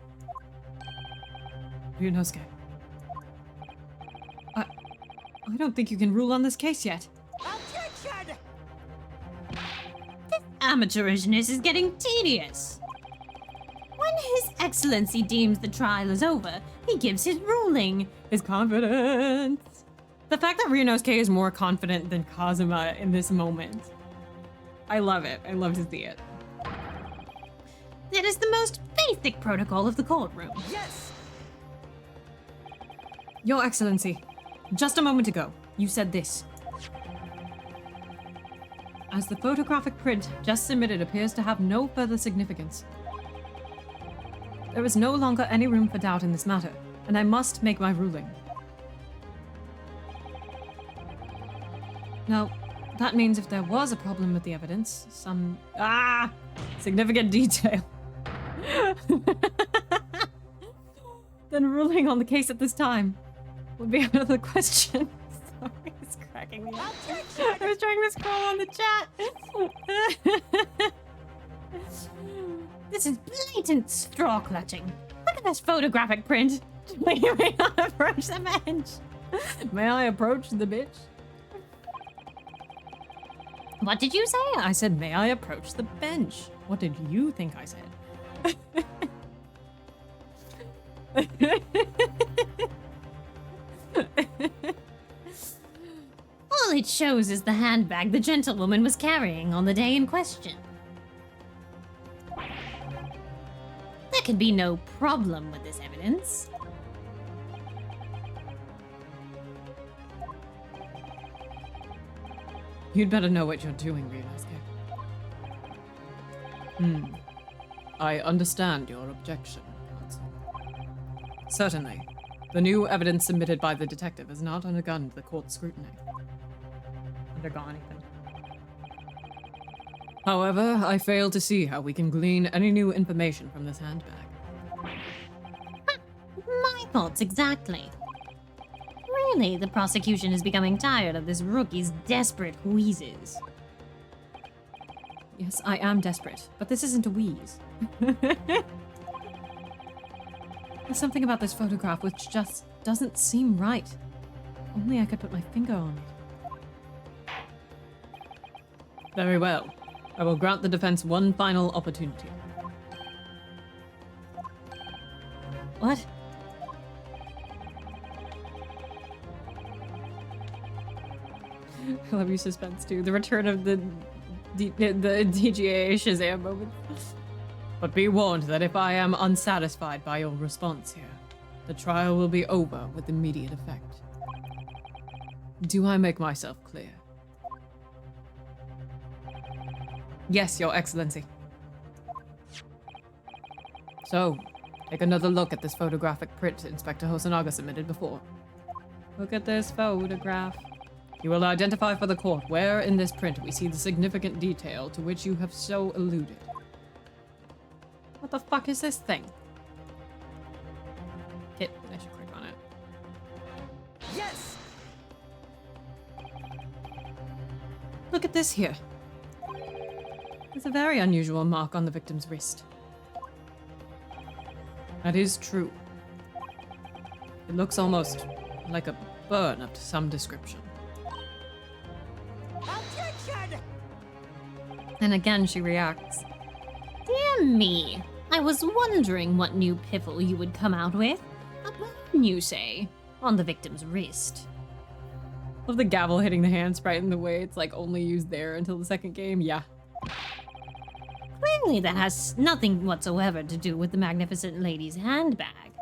Ryunosuke. I don't think you can rule on this case yet. Objection! Amateurishness is getting tedious. When His Excellency deems the trial is over, he gives his ruling. His confidence. The fact that Ryunosuke is more confident than Kazuma in this moment. I love it. I love to see it. That is the most basic protocol of the courtroom. Yes! Your Excellency, just a moment ago, you said this. as the photographic print just submitted appears to have no further significance. There is no longer any room for doubt in this matter, and I must make my ruling. Now, that means if there was a problem with the evidence, some significant detail, then ruling on the case at this time would be out of the question. Sorry, it's cracking me up. I was trying to scroll on the chat. This is blatant straw clutching. Look at this photographic print. You may not approach the bench. May I approach the bitch? What did you say? I said, may I approach the bench? What did you think I said? All it shows is the handbag the gentlewoman was carrying on the day in question. There can be no problem with this evidence. You'd better know what you're doing, Ryunosuke. I understand your objection, counsel. Certainly. The new evidence submitted by the detective has not undergone the court's scrutiny. Undergone, even. However, I fail to see how we can glean any new information from this handbag. My thoughts exactly. Really, the prosecution is becoming tired of this rookie's desperate wheezes. Yes, I am desperate, but this isn't a wheeze. There's something about this photograph which just doesn't seem right. Only I could put my finger on it. Very well. I will grant the defense one final opportunity. What? I love your suspense too. The return of the TGAA Shazam moment. But be warned that if I am unsatisfied by your response here, the trial will be over with immediate effect. Do I make myself clear? Yes, Your Excellency. So, take another look at this photographic print Inspector Hosonaga submitted before. Look at this photograph. You will identify for the court where in this print we see the significant detail to which you have so alluded. What the fuck is this thing? I should click on it. Yes! Look at this here. There's a very unusual mark on the victim's wrist. That is true. It looks almost like a burn of some description. Objection! And again she reacts. Dear me. I was wondering what new piffle you would come out with. A burn, you say, on the victim's wrist. Love the gavel hitting the hand sprite in the way it's like only used there until the second game. Yeah. Clearly that has nothing whatsoever to do with the magnificent lady's handbag.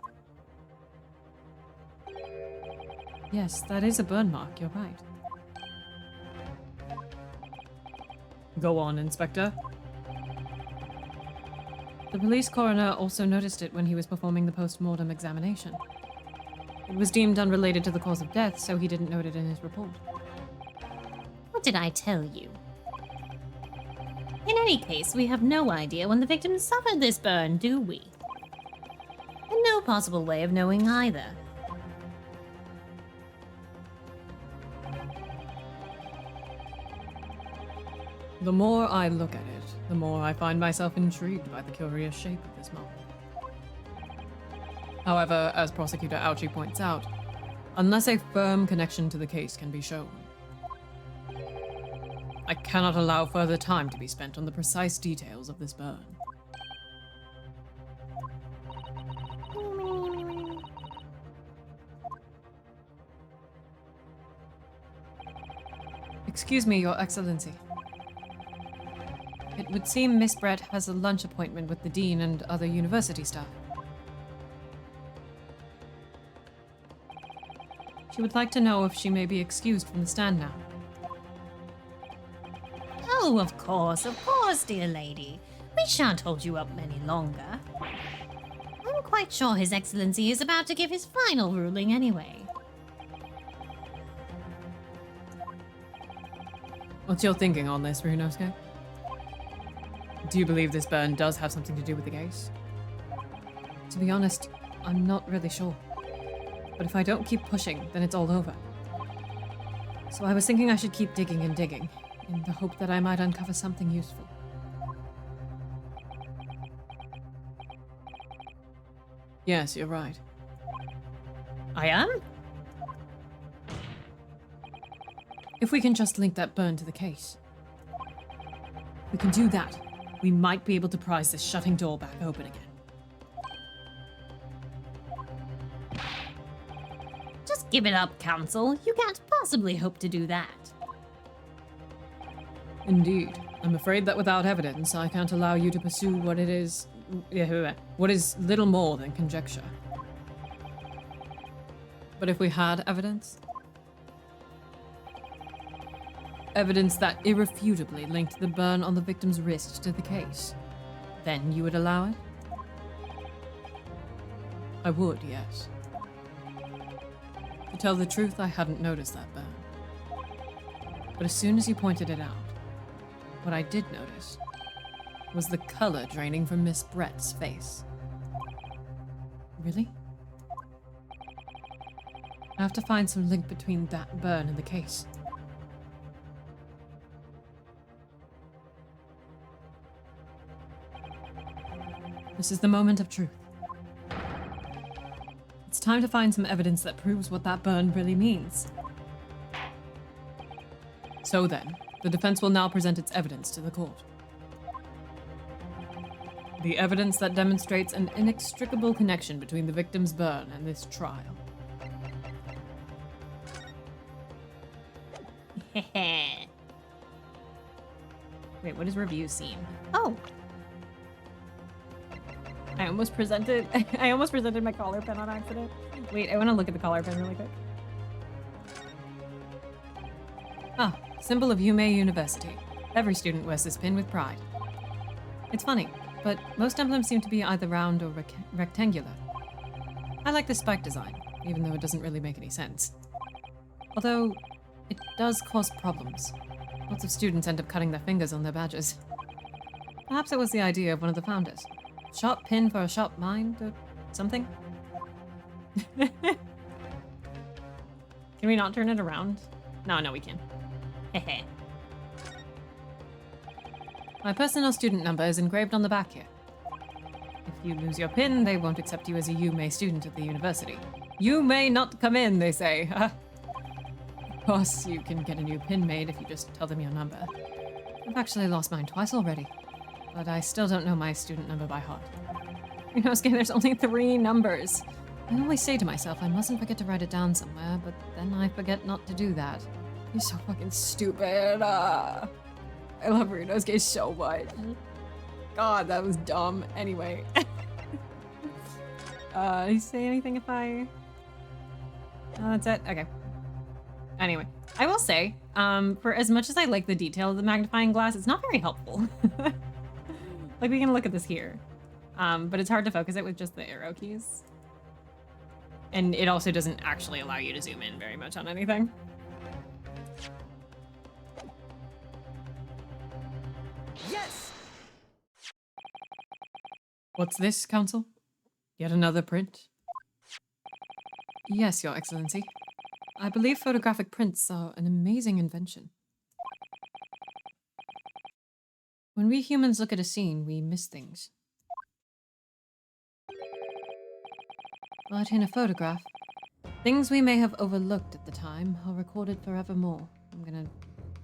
Yes, that is a burn mark, you're right. Go on, Inspector. The police coroner also noticed it when he was performing the post-mortem examination. It was deemed unrelated to the cause of death, so he didn't note it in his report. What did I tell you? In any case, we have no idea when the victim suffered this burn, do we? And no possible way of knowing either. The more I look at it, the more I find myself intrigued by the curious shape of this mark. However, as Prosecutor Ouchie points out, unless a firm connection to the case can be shown, I cannot allow further time to be spent on the precise details of this burn. Excuse me, Your Excellency. It would seem Miss Brett has a lunch appointment with the Dean and other university staff. She would like to know if she may be excused from the stand now. Oh, of course, dear lady. We shan't hold you up any longer. I'm quite sure His Excellency is about to give his final ruling anyway. What's your thinking on this, Ryunosuke? Do you believe this burn does have something to do with the case? To be honest, I'm not really sure. But if I don't keep pushing, then it's all over. So I was thinking I should keep digging and digging, in the hope that I might uncover something useful. Yes, you're right. I am? If we can just link that burn to the case. We can do that. We might be able to prise this shutting door back open again. Just give it up, Council. You can't possibly hope to do that. Indeed. I'm afraid that without evidence, I can't allow you to pursue what is little more than conjecture. But if we had evidence? Evidence that irrefutably linked the burn on the victim's wrist to the case, then you would allow it? I would, yes. To tell the truth, I hadn't noticed that burn. But as soon as you pointed it out, what I did notice was the color draining from Miss Brett's face. Really? I have to find some link between that burn and the case. This is the moment of truth. It's time to find some evidence that proves what that burn really means. So then, the defense will now present its evidence to the court. The evidence that demonstrates an inextricable connection between the victim's burn and this trial. Wait, what does review seem? Oh, I almost presented my collar pen on accident. Wait, I want to look at the collar pen really quick. Ah, symbol of Yume University. Every student wears this pin with pride. It's funny, but most emblems seem to be either round or rectangular. I like the spike design, even though it doesn't really make any sense. Although, it does cause problems. Lots of students end up cutting their fingers on their badges. Perhaps it was the idea of one of the founders. Sharp pin for a sharp mind, or something? Can we not turn it around? No, we can. My personal student number is engraved on the back here. If you lose your pin, they won't accept you as a Yume student at the university. You may not come in, they say. Of course, you can get a new pin made if you just tell them your number. I've actually lost mine twice already, but I still don't know my student number by heart. You know, there's only 3 numbers. I always say to myself I mustn't forget to write it down somewhere, but then I forget not to do that. You're so fucking stupid. I love Ryunosuke so much. God, that was dumb. Anyway. Did he say anything if I... Oh, that's it? Okay. Anyway, I will say, for as much as I like the detail of the magnifying glass, it's not very helpful. Like, we can look at this here. But it's hard to focus it with just the arrow keys. And it also doesn't actually allow you to zoom in very much on anything. Yes! What's this, Council? Yet another print? Yes, Your Excellency. I believe photographic prints are an amazing invention. When we humans look at a scene, we miss things. But in a photograph, things we may have overlooked at the time are recorded forevermore. I'm gonna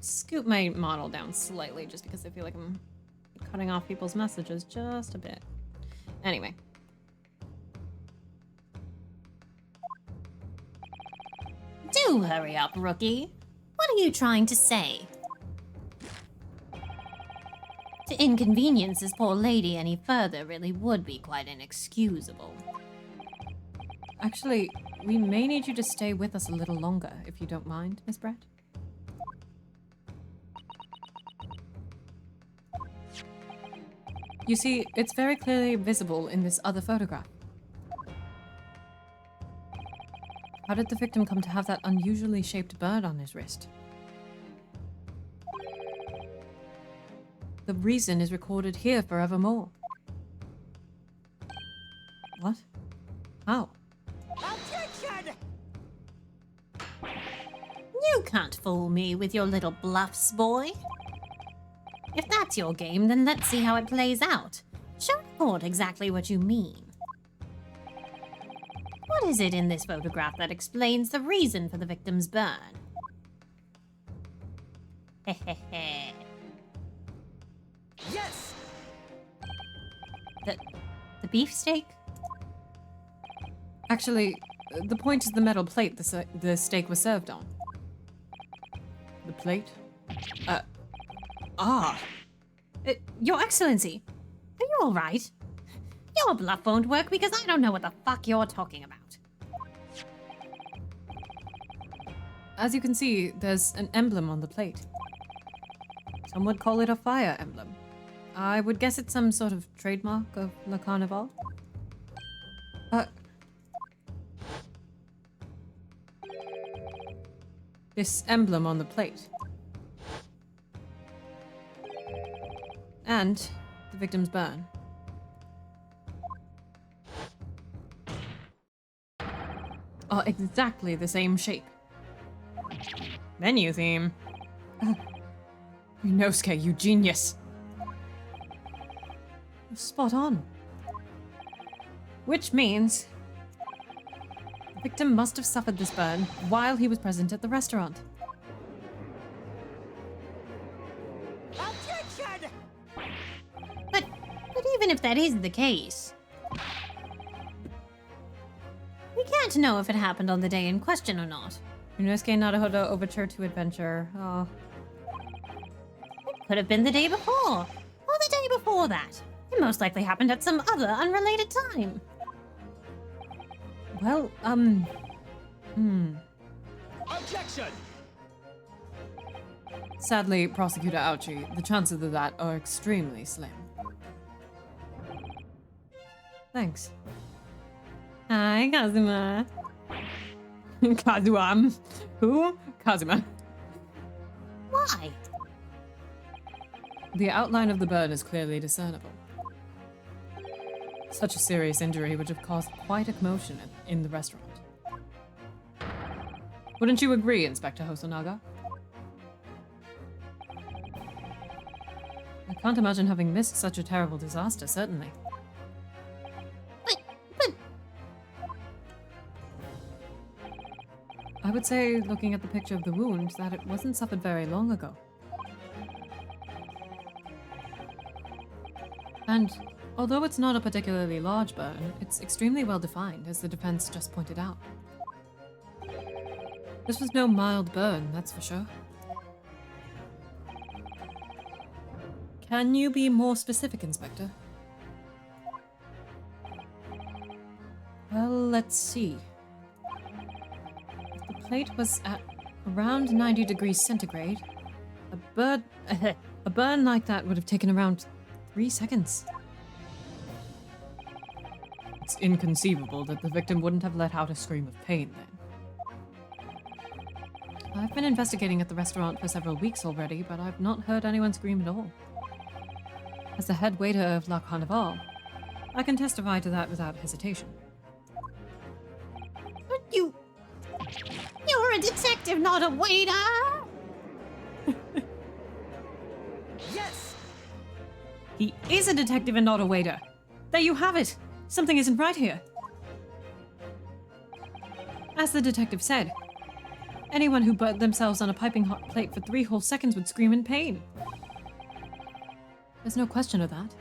scoot my model down slightly just because I feel like I'm cutting off people's messages just a bit. Anyway. do hurry up, rookie. What are you trying to say? To inconvenience this poor lady any further really would be quite inexcusable. Actually, we may need you to stay with us a little longer, if you don't mind, Miss Brett. You see, it's very clearly visible in this other photograph. How did the victim come to have that unusually shaped burn on his wrist? The reason is recorded here forevermore. What? How? Objection! You can't fool me with your little bluffs, boy. If that's your game, then let's see how it plays out. Show the court exactly what you mean. What is it in this photograph that explains the reason for the victim's burn? Hehehe. Yes! The beefsteak? Actually, the point is the metal plate the steak was served on. The plate? Your Excellency, are you alright? Your bluff won't work because I don't know what the fuck you're talking about. As you can see, there's an emblem on the plate. Some would call it a fire emblem. I would guess it's some sort of trademark of Le Carnival. This emblem on the plate. And the victim's burn. Are exactly the same shape. Menu theme. Rinosuke, you genius. Spot on. Which means the victim must have suffered this burn while he was present at the restaurant. Objection! But even if that is the case, we can't know if it happened on the day in question or not. Rinosuke Naruhodo Overture to Adventure. Oh. It could have been the day before, or the day before that. It most likely happened at some other unrelated time. Well, Objection! Sadly, Prosecutor Ouchie, the chances of that are extremely slim. Thanks. Hi, Kazuma. Kazuam. Who? Kazuma. Why? The outline of the burn is clearly discernible. Such a serious injury would have caused quite a commotion in the restaurant. Wouldn't you agree, Inspector Hosonaga? I can't imagine having missed such a terrible disaster, certainly. But I would say, looking at the picture of the wound, that it wasn't suffered very long ago. And although it's not a particularly large burn, it's extremely well defined, as the defense just pointed out. This was no mild burn, that's for sure. Can you be more specific, Inspector? Well, let's see. If the plate was at around 90 degrees centigrade, a burn like that would have taken around 3 seconds. It's inconceivable that the victim wouldn't have let out a scream of pain then. I've been investigating at the restaurant for several weeks already, but I've not heard anyone scream at all. As the head waiter of La Carnival, I can testify to that without hesitation. But you're a detective, not a waiter! Yes! He is a detective and not a waiter. There you have it. Something isn't right here. As the detective said, anyone who burnt themselves on a piping hot plate for 3 whole seconds would scream in pain. There's no question of that.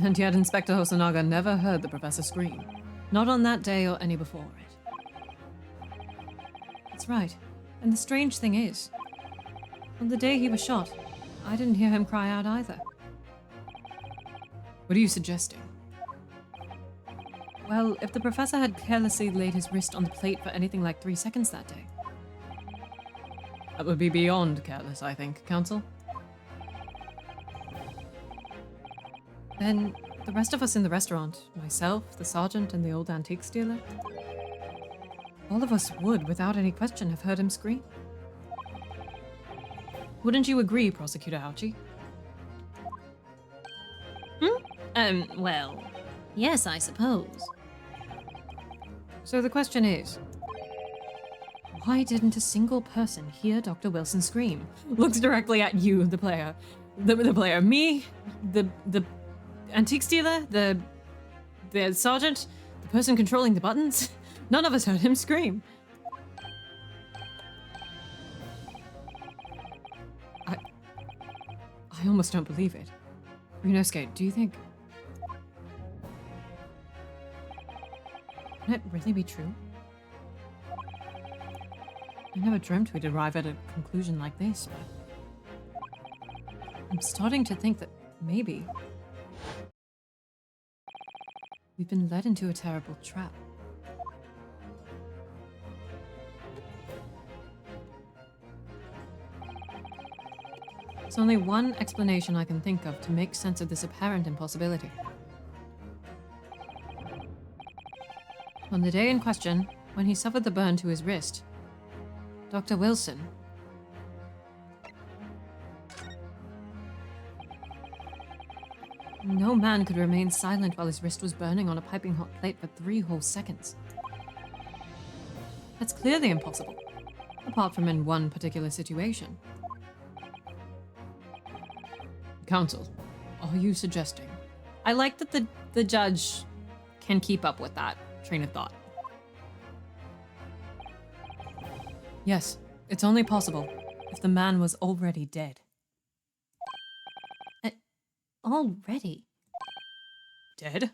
And yet Inspector Hosonaga never heard the professor scream. Not on that day or any before it. That's right. And the strange thing is, on the day he was shot, I didn't hear him cry out either. What are you suggesting? Well, if the professor had carelessly laid his wrist on the plate for anything like 3 seconds that day. That would be beyond careless, I think, Counsel. Then the rest of us in the restaurant, myself, the sergeant, and the old antiques dealer, all of us would, without any question, have heard him scream. Wouldn't you agree, Prosecutor Ouchie? Well, yes, I suppose. So the question is, why didn't a single person hear Dr. Wilson scream? Looks directly at you, the player. The player. Me, the antiques dealer, the sergeant, the person controlling the buttons. None of us heard him scream. I almost don't believe it. Ryunosuke, do you think... Can it really be true? I never dreamt we'd arrive at a conclusion like this, but... I'm starting to think that maybe... we've been led into a terrible trap. There's only one explanation I can think of to make sense of this apparent impossibility. On the day in question, when he suffered the burn to his wrist, Dr. Wilson... No man could remain silent while his wrist was burning on a piping hot plate for 3 whole seconds. That's clearly impossible, apart from in one particular situation. Counsel, are you suggesting? I like that the judge can keep up with that train of thought. Yes, it's only possible if the man was already dead. Already? Dead?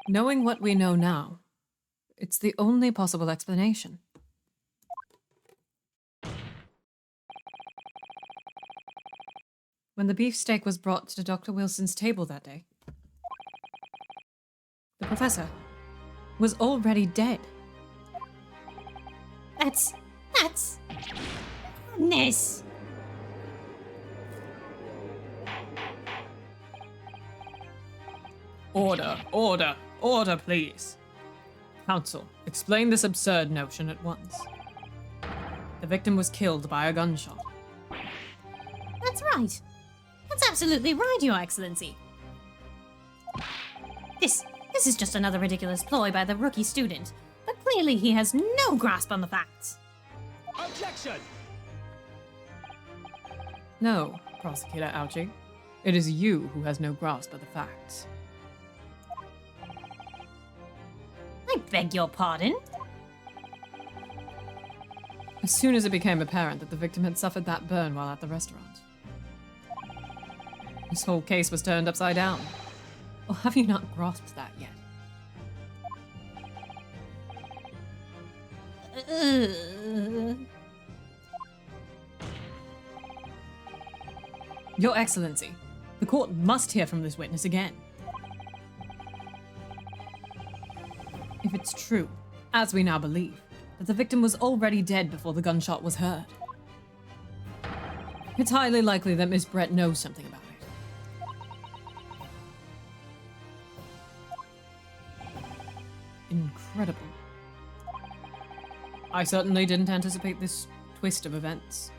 Knowing what we know now, it's the only possible explanation. When the beefsteak was brought to Dr. Wilson's table that day, the professor was already dead. That's... madness! Order, please. Counsel, explain this absurd notion at once. The victim was killed by a gunshot. That's right. That's absolutely right, Your Excellency. This is just another ridiculous ploy by the rookie student, but clearly he has no grasp on the facts. Objection! No, Prosecutor Ouchie. It is you who has no grasp of the facts. I beg your pardon? As soon as it became apparent that the victim had suffered that burn while at the restaurant, this whole case was turned upside down. Or have you not grasped that yet? Your Excellency, the court must hear from this witness again. If it's true, as we now believe, that the victim was already dead before the gunshot was heard, it's highly likely that Miss Brett knows something about it. Incredible. I certainly didn't anticipate this twist of events.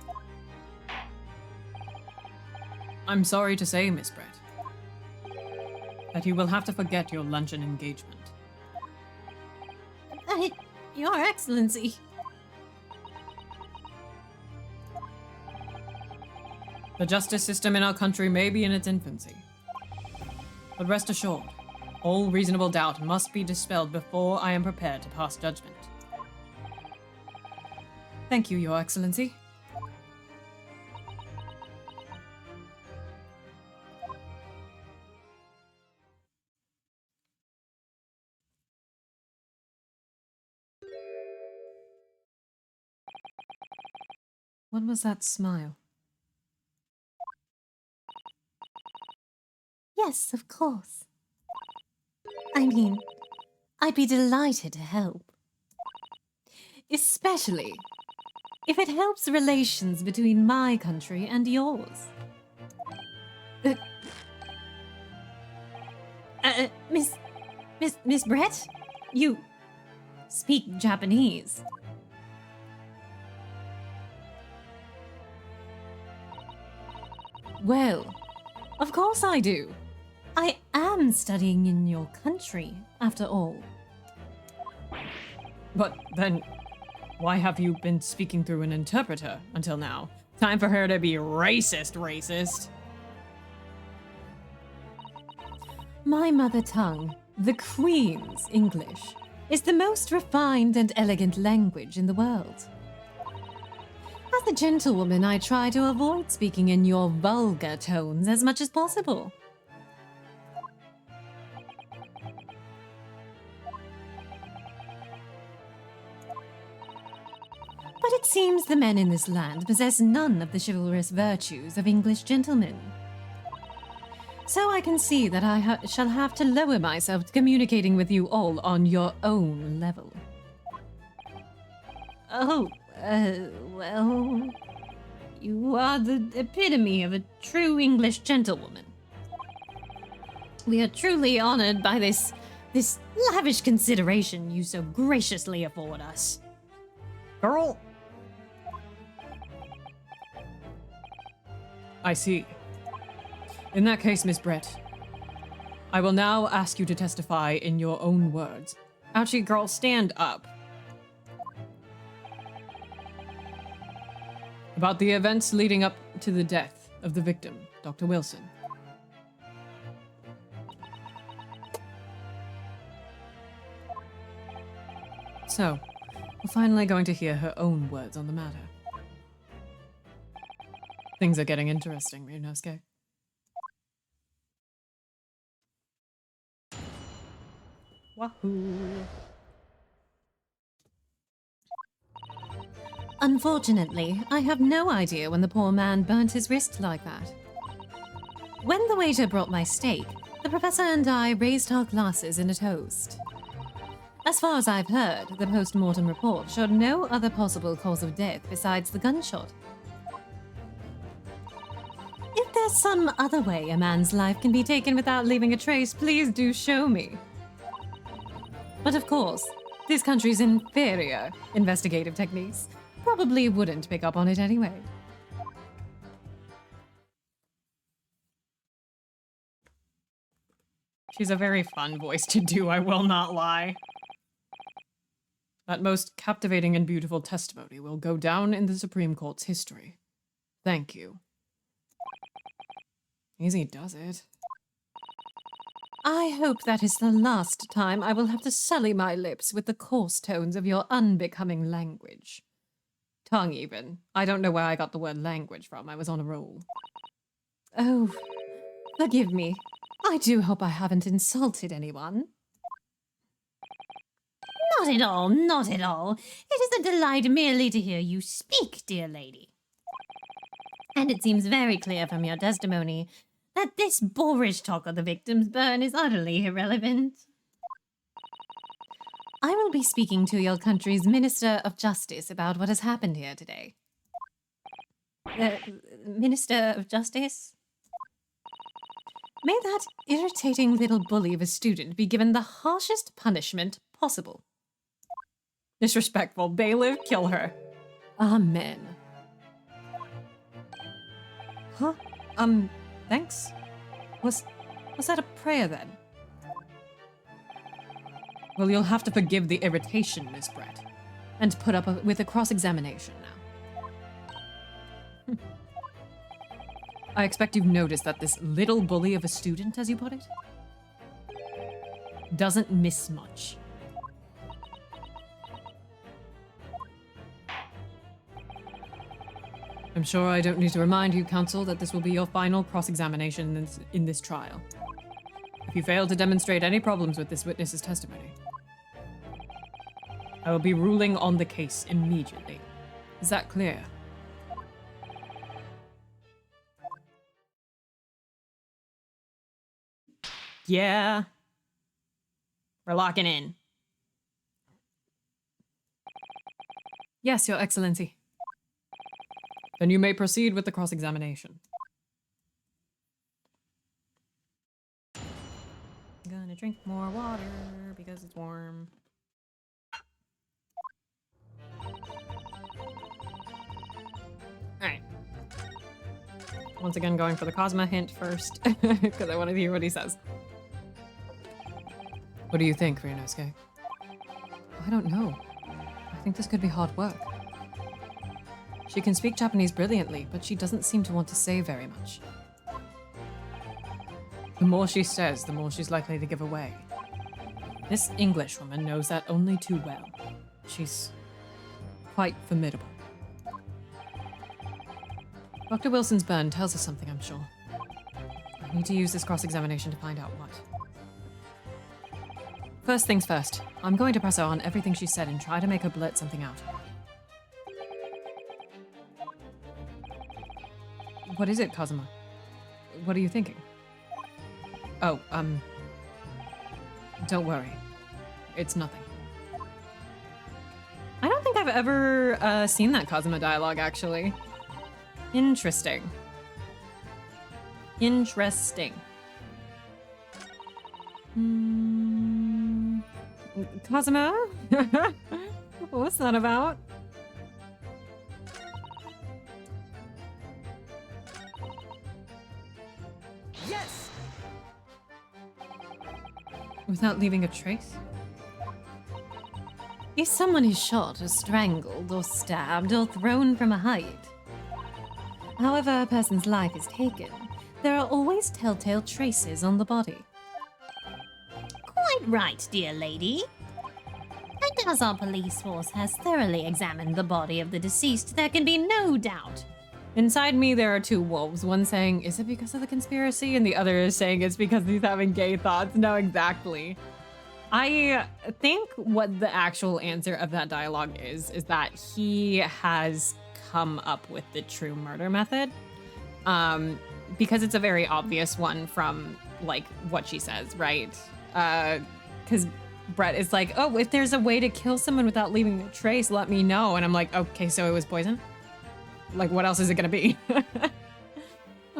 I'm sorry to say, Miss Brett, that you will have to forget your luncheon engagement. Your Excellency. The justice system in our country may be in its infancy, but rest assured, all reasonable doubt must be dispelled before I am prepared to pass judgment. Thank you, Your Excellency. What was that smile? Yes, of course. I mean, I'd be delighted to help. Especially if it helps relations between my country and yours. Miss Brett? You speak Japanese. Well, of course I do. I am studying in your country, after all. But then, why have you been speaking through an interpreter until now? Time for her to be racist. My mother tongue, the Queen's English, is the most refined and elegant language in the world. As a gentlewoman, I try to avoid speaking in your vulgar tones as much as possible. But it seems the men in this land possess none of the chivalrous virtues of English gentlemen. So I can see that I shall have to lower myself to communicating with you all on your own level. Oh, well... You are the epitome of a true English gentlewoman. We are truly honored by this lavish consideration you so graciously afford us. Girl! I see. In that case, Miss Brett, I will now ask you to testify in your own words. Ouchie, girl, stand up. About the events leading up to the death of the victim, Dr. Wilson. So, we're finally going to hear her own words on the matter. Things are getting interesting, Ryunosuke. Wahoo! Unfortunately, I have no idea when the poor man burnt his wrist like that. When the waiter brought my steak, the professor and I raised our glasses in a toast. As far as I've heard, the post-mortem report showed no other possible cause of death besides the gunshot. If there's some other way a man's life can be taken without leaving a trace, please do show me. But of course, this country's inferior investigative techniques probably wouldn't pick up on it anyway. She's a very fun voice to do, I will not lie. That most captivating and beautiful testimony will go down in the Supreme Court's history. Thank you. Easy does it. I hope that is the last time I will have to sully my lips with the coarse tones of your unbecoming language. Tongue, even. I don't know where I got the word language from. I was on a roll. Oh, forgive me. I do hope I haven't insulted anyone. Not at all, not at all. It is a delight merely to hear you speak, dear lady. And it seems very clear from your testimony that this boorish talk of the victim's burn is utterly irrelevant. I will be speaking to your country's Minister of Justice about what has happened here today. Minister of Justice? May that irritating little bully of a student be given the harshest punishment possible. Disrespectful. Bailiff, kill her. Amen. Huh? Thanks? Was that a prayer then? Well, you'll have to forgive the irritation, Miss Brett, and put up with a cross-examination now. I expect you've noticed that this little bully of a student, as you put it, doesn't miss much. I'm sure I don't need to remind you, counsel, that this will be your final cross-examination in this trial. If you fail to demonstrate any problems with this witness's testimony, I will be ruling on the case immediately. Is that clear? Yeah. We're locking in. Yes, Your Excellency. Then you may proceed with the cross-examination. I'm gonna drink more water because it's warm. Alright. Once again, going for the Cosma hint first, because I want to hear what he says. What do you think, Ryunosuke? I don't know. I think this could be hard work. She can speak Japanese brilliantly, but she doesn't seem to want to say very much. The more she says, the more she's likely to give away. This Englishwoman knows that only too well. She's quite formidable. Dr. Wilson's burn tells us something, I'm sure. I need to use this cross-examination to find out what. First things first, I'm going to press her on everything she said and try to make her blurt something out. What is it, Kazuma? What are you thinking? Oh, don't worry. It's nothing. I don't think I've ever seen that Kazuma dialogue, actually. Interesting. Interesting. Kazuma? What's that about? Yes! Without leaving a trace? If someone is shot or strangled or stabbed or thrown from a height, however a person's life is taken, there are always telltale traces on the body. Quite right, dear lady. And as our police force has thoroughly examined the body of the deceased, there can be no doubt. Inside me, there are two wolves. One saying, is it because of the conspiracy? And the other is saying it's because he's having gay thoughts. No, exactly. I think what the actual answer of that dialogue is that he has come up with the true murder method. Because it's a very obvious one from, like, what she says, right? Because Brett is like, oh, if there's a way to kill someone without leaving a trace, let me know. And I'm like, okay, so it was poison? Like, what else is it gonna be?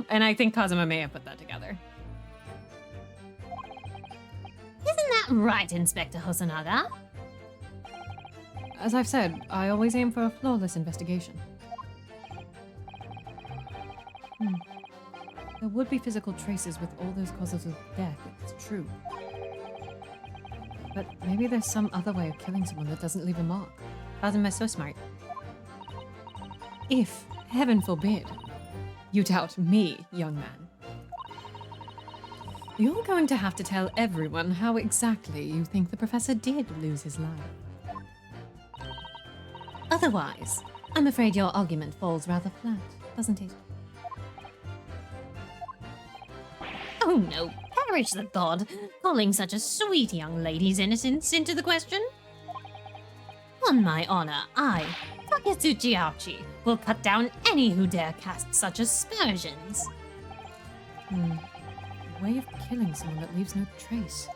And I think Kazuma may have put that together. Isn't that right, Inspector Hosonaga? As I've said, I always aim for a flawless investigation. There would be physical traces with all those causes of death, it's true. But maybe there's some other way of killing someone that doesn't leave a mark. Kazuma's so smart. If, heaven forbid, you doubt me, young man, you're going to have to tell everyone how exactly you think the professor did lose his life. Otherwise, I'm afraid your argument falls rather flat, doesn't it? Oh no, perish the thought, calling such a sweet young lady's innocence into the question. On my honor, I, Taketsuchi Archie, will cut down any who dare cast such aspersions. A way of killing someone that leaves no trace.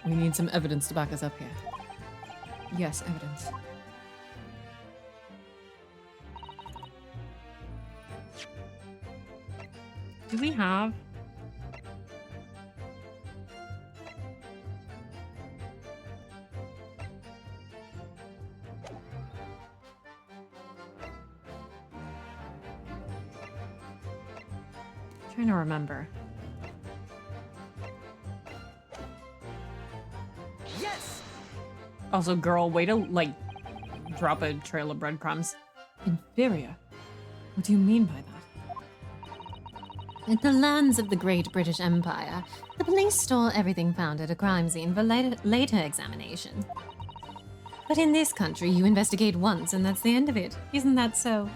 We need some evidence to back us up here. Yes, evidence. Do we have... trying to remember. Yes! Also, girl, way to, like, drop a trail of breadcrumbs. Inferior? What do you mean by that? In the lands of the Great British Empire, the police store everything found at a crime scene for later examination. But in this country, you investigate once and that's the end of it. Isn't that so?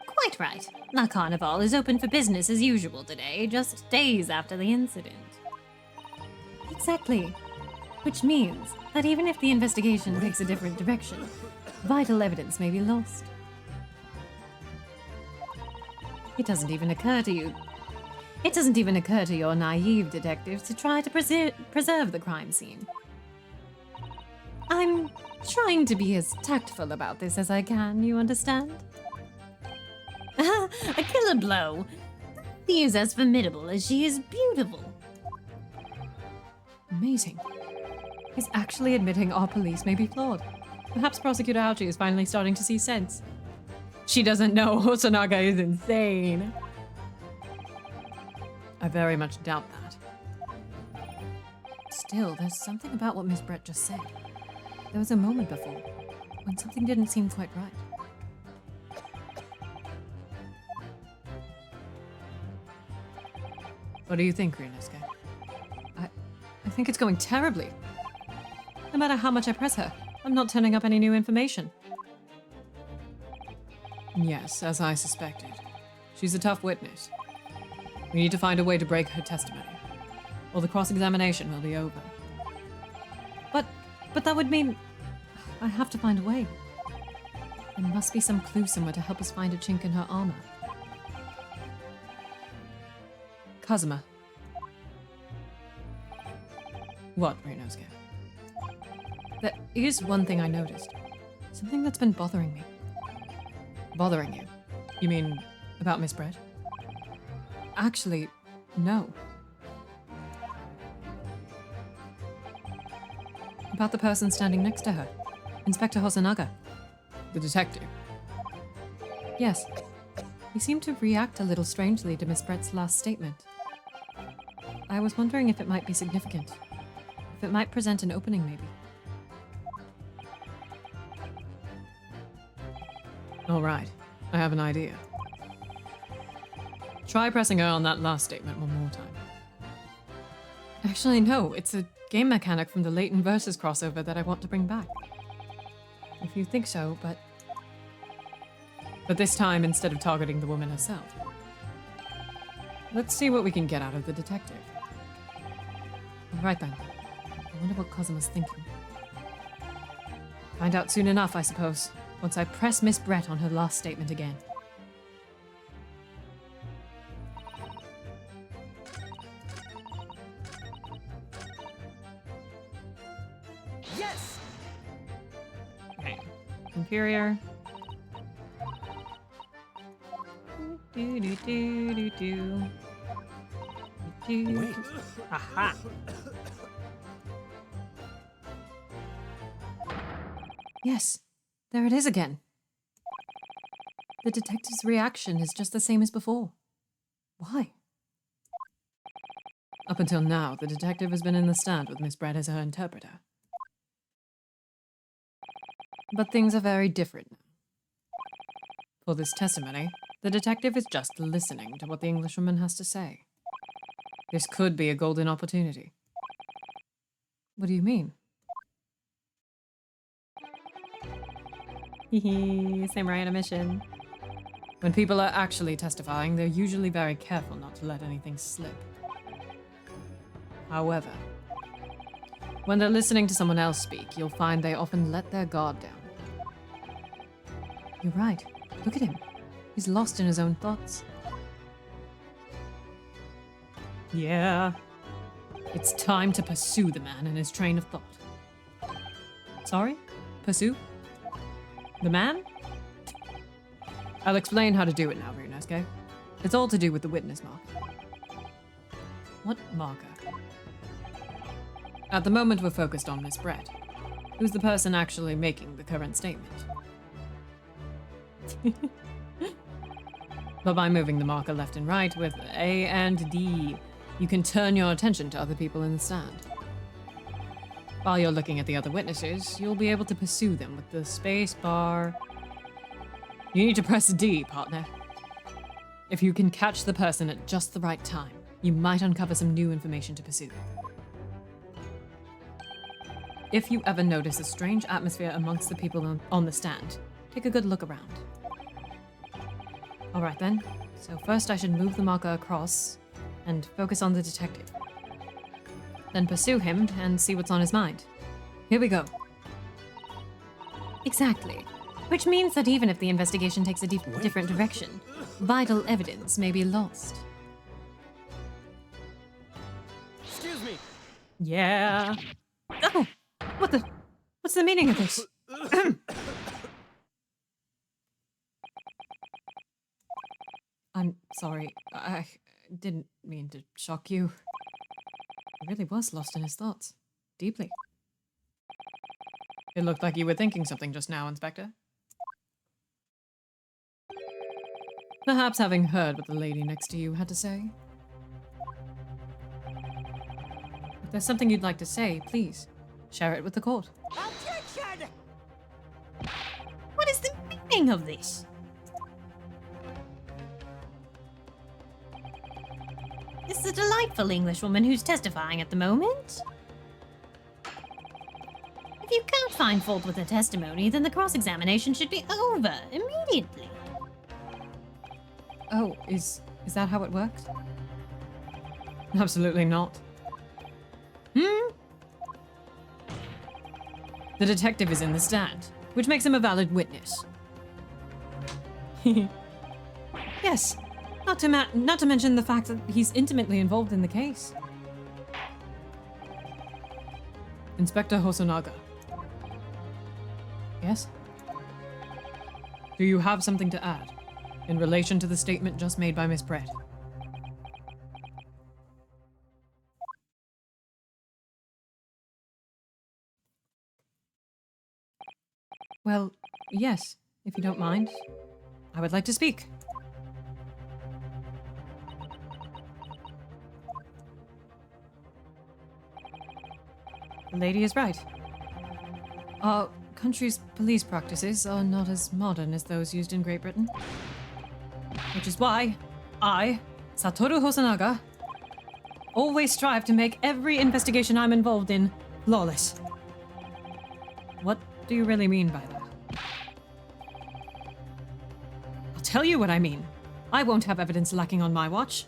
Quite right. La Carnival is open for business as usual today, just days after the incident. Exactly. Which means that even if the investigation takes a different direction, vital evidence may be lost. It doesn't even occur to you. It doesn't even occur to your naive detectives to try to preserve the crime scene. I'm trying to be as tactful about this as I can, you understand? A killer blow. She is as formidable as she is beautiful. Amazing. He's actually admitting our police may be flawed. Perhaps Prosecutor Aochi is finally starting to see sense. She doesn't know Hosonaga is insane. I very much doubt that. Still, there's something about what Miss Brett just said. There was a moment before when something didn't seem quite right. What do you think, Ryunosuke? I think it's going terribly. No matter how much I press her, I'm not turning up any new information. Yes, as I suspected. She's a tough witness. We need to find a way to break her testimony, or the cross-examination will be over. But that would mean I have to find a way. There must be some clue somewhere to help us find a chink in her armor. Kazuma. What, Ryunosuke? There is one thing I noticed. Something that's been bothering me. Bothering you? You mean about Miss Brett? Actually, no. About the person standing next to her. Inspector Hosonaga. The detective? Yes. He seemed to react a little strangely to Miss Brett's last statement. I was wondering if it might be significant. If it might present an opening, maybe. All right. I have an idea. Try pressing her on that last statement one more time. Actually, no. It's a game mechanic from the Leighton Versus crossover that I want to bring back. If you think so, but this time instead of targeting the woman herself. Let's see what we can get out of the detective. Alright then. I wonder what Kazuma's thinking. Find out soon enough, I suppose, once I press Miss Brett on her last statement again. Yes! Okay. Inferior. Do do do do do. Do. Wait. Aha. Yes, there it is again. The detective's reaction is just the same as before. Why? Up until now, the detective has been in the stand with Miss Brett as her interpreter. But things are very different now. For this testimony, the detective is just listening to what the Englishwoman has to say. This could be a golden opportunity. What do you mean? Hehe, samurai on a mission. When people are actually testifying, they're usually very careful not to let anything slip. However, when they're listening to someone else speak, you'll find they often let their guard down. You're right. Look at him. He's lost in his own thoughts. Yeah. It's time to pursue the man and his train of thought. Sorry? Pursue? The man? I'll explain how to do it now, Ryunosuke. It's all to do with the witness marker. What marker? At the moment, we're focused on Miss Brett, who's the person actually making the current statement. But by moving the marker left and right with A and D, you can turn your attention to other people in the stand. While you're looking at the other witnesses, you'll be able to pursue them with the space bar. You need to press D, partner. If you can catch the person at just the right time, you might uncover some new information to pursue. If you ever notice a strange atmosphere amongst the people on the stand, take a good look around. Alright then, so first I should move the marker across and focus on the detective. Then pursue him and see what's on his mind. Here we go. Exactly. Which means that even if the investigation takes a different direction, vital evidence may be lost. Excuse me. Yeah. Oh! What's the meaning of this? I'm sorry. I didn't mean to shock you. He really was lost in his thoughts. Deeply. It looked like you were thinking something just now, Inspector. Perhaps having heard what the lady next to you had to say. If there's something you'd like to say, please, share it with the court. Objection! What is the meaning of this? This is a delightful Englishwoman who's testifying at the moment. If you can't find fault with her testimony, then the cross-examination should be over immediately. Oh, is that how it works? Absolutely not. The detective is in the stand, which makes him a valid witness. Yes, not to mention the fact that he's intimately involved in the case. Inspector Hosonaga. Yes? Do you have something to add in relation to the statement just made by Miss Brett? Well, yes, if you don't mind. I would like to speak. The lady is right. Our country's police practices are not as modern as those used in Great Britain. Which is why I, Satoru Hosonaga, always strive to make every investigation I'm involved in flawless. What do you really mean by that? I'll tell you what I mean. I won't have evidence lacking on my watch.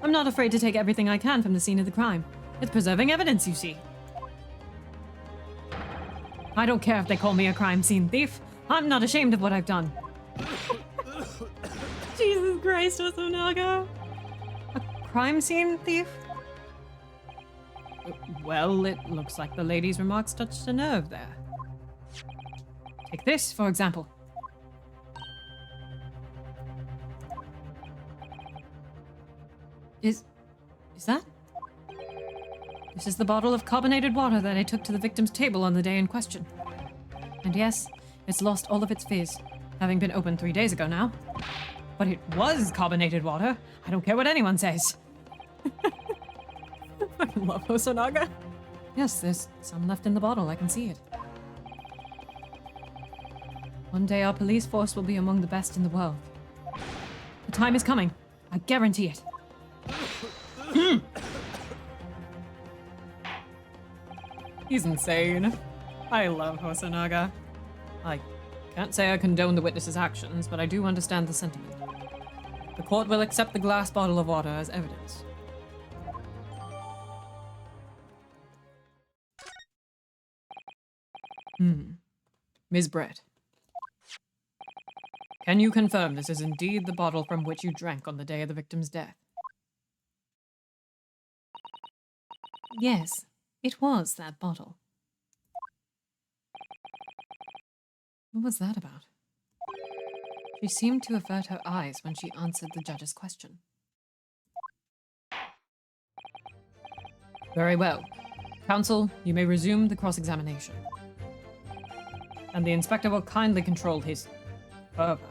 I'm not afraid to take everything I can from the scene of the crime. It's preserving evidence, you see. I don't care if they call me a crime scene thief. I'm not ashamed of what I've done. Jesus Christ, Hosonaga. A crime scene thief? Well, it looks like the lady's remarks touched a nerve there. Take this, for example. Is that? This is the bottle of carbonated water that I took to the victim's table on the day in question. And yes, it's lost all of its fizz, having been opened 3 days ago now. But it was carbonated water. I don't care what anyone says. I love Hosonaga. Yes, there's some left in the bottle. I can see it. One day our police force will be among the best in the world. The time is coming. I guarantee it. He's insane. I love Hosonaga. I can't say I condone the witness's actions, but I do understand the sentiment. The court will accept the glass bottle of water as evidence. Ms. Brett. Can you confirm this is indeed the bottle from which you drank on the day of the victim's death? Yes, it was that bottle. What was that about? She seemed to avert her eyes when she answered the judge's question. Very well. Counsel, you may resume the cross-examination. And the inspector will kindly control his fervor.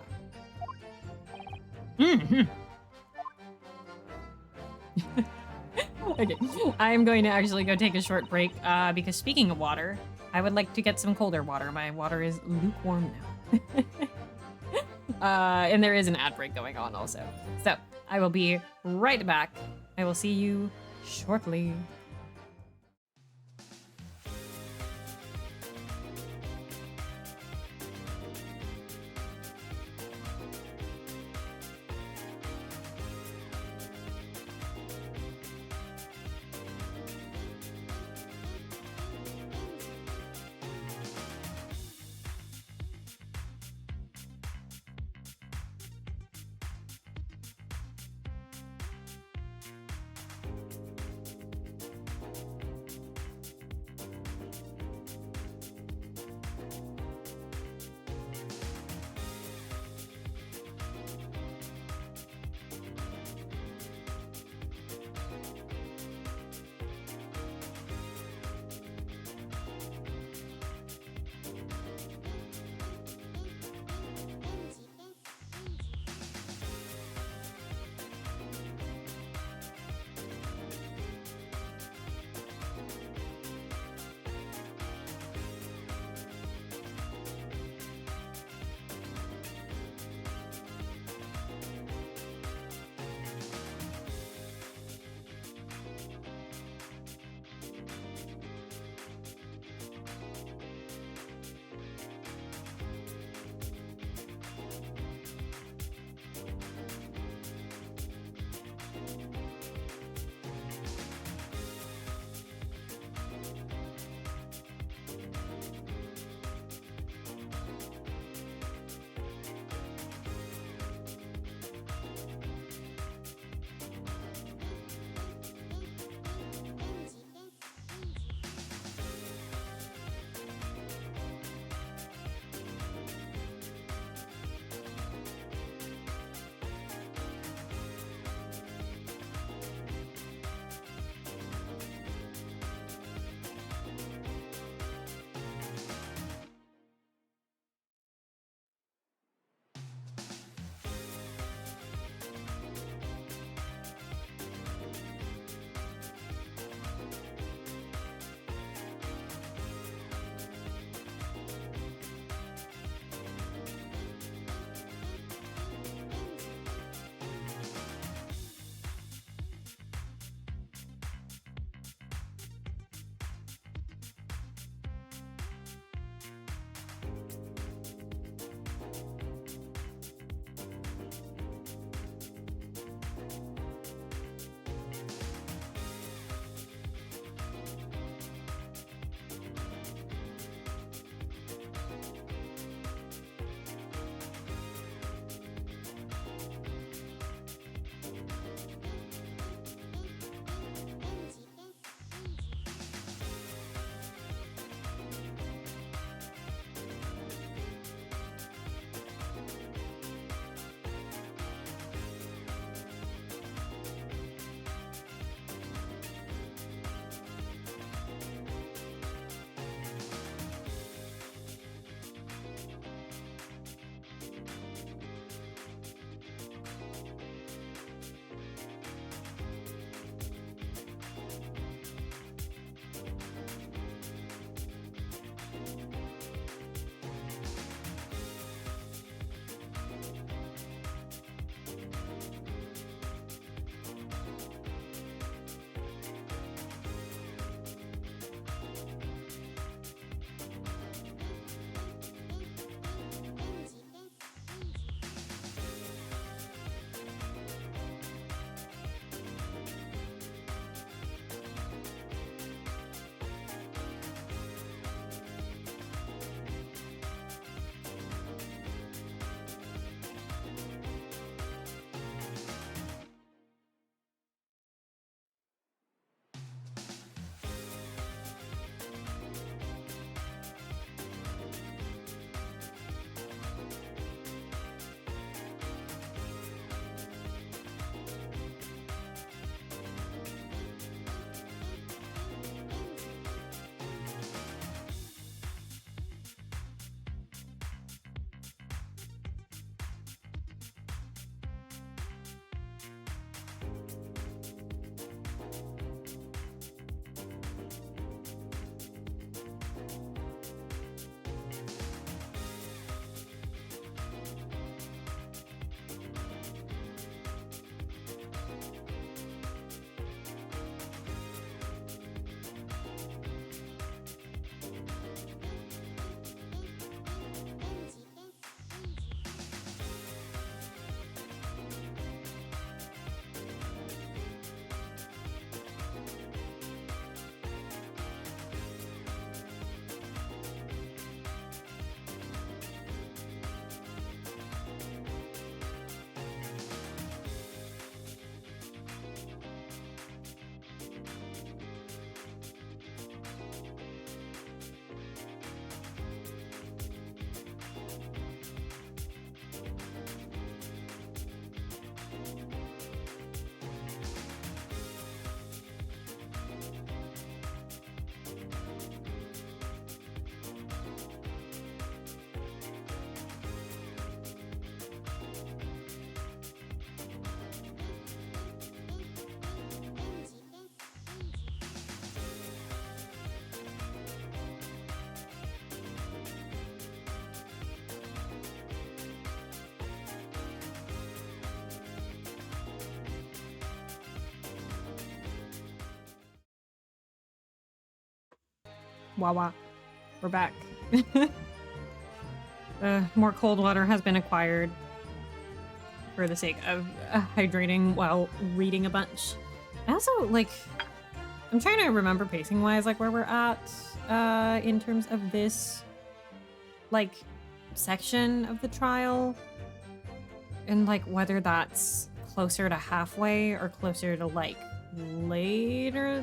Okay, I'm going to actually go take a short break because speaking of water, I would like to get some colder water. My water is lukewarm now. And there is an ad break going on also. So I will be right back. I will see you shortly. Wawa. We're back. More cold water has been acquired for the sake of hydrating while reading a bunch. I also, like, I'm trying to remember pacing-wise, like, where we're at in terms of this, like, section of the trial. And, like, whether that's closer to halfway or closer to, like, earlier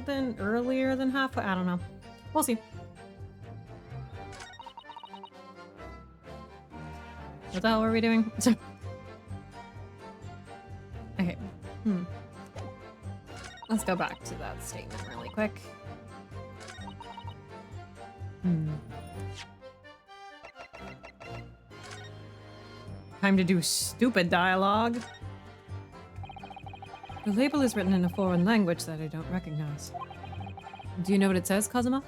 than halfway. I don't know. We'll see. What the hell were we doing? Okay. Let's go back to that statement really quick. Time to do stupid dialogue. The label is written in a foreign language that I don't recognize. Do you know what it says, Kazuma?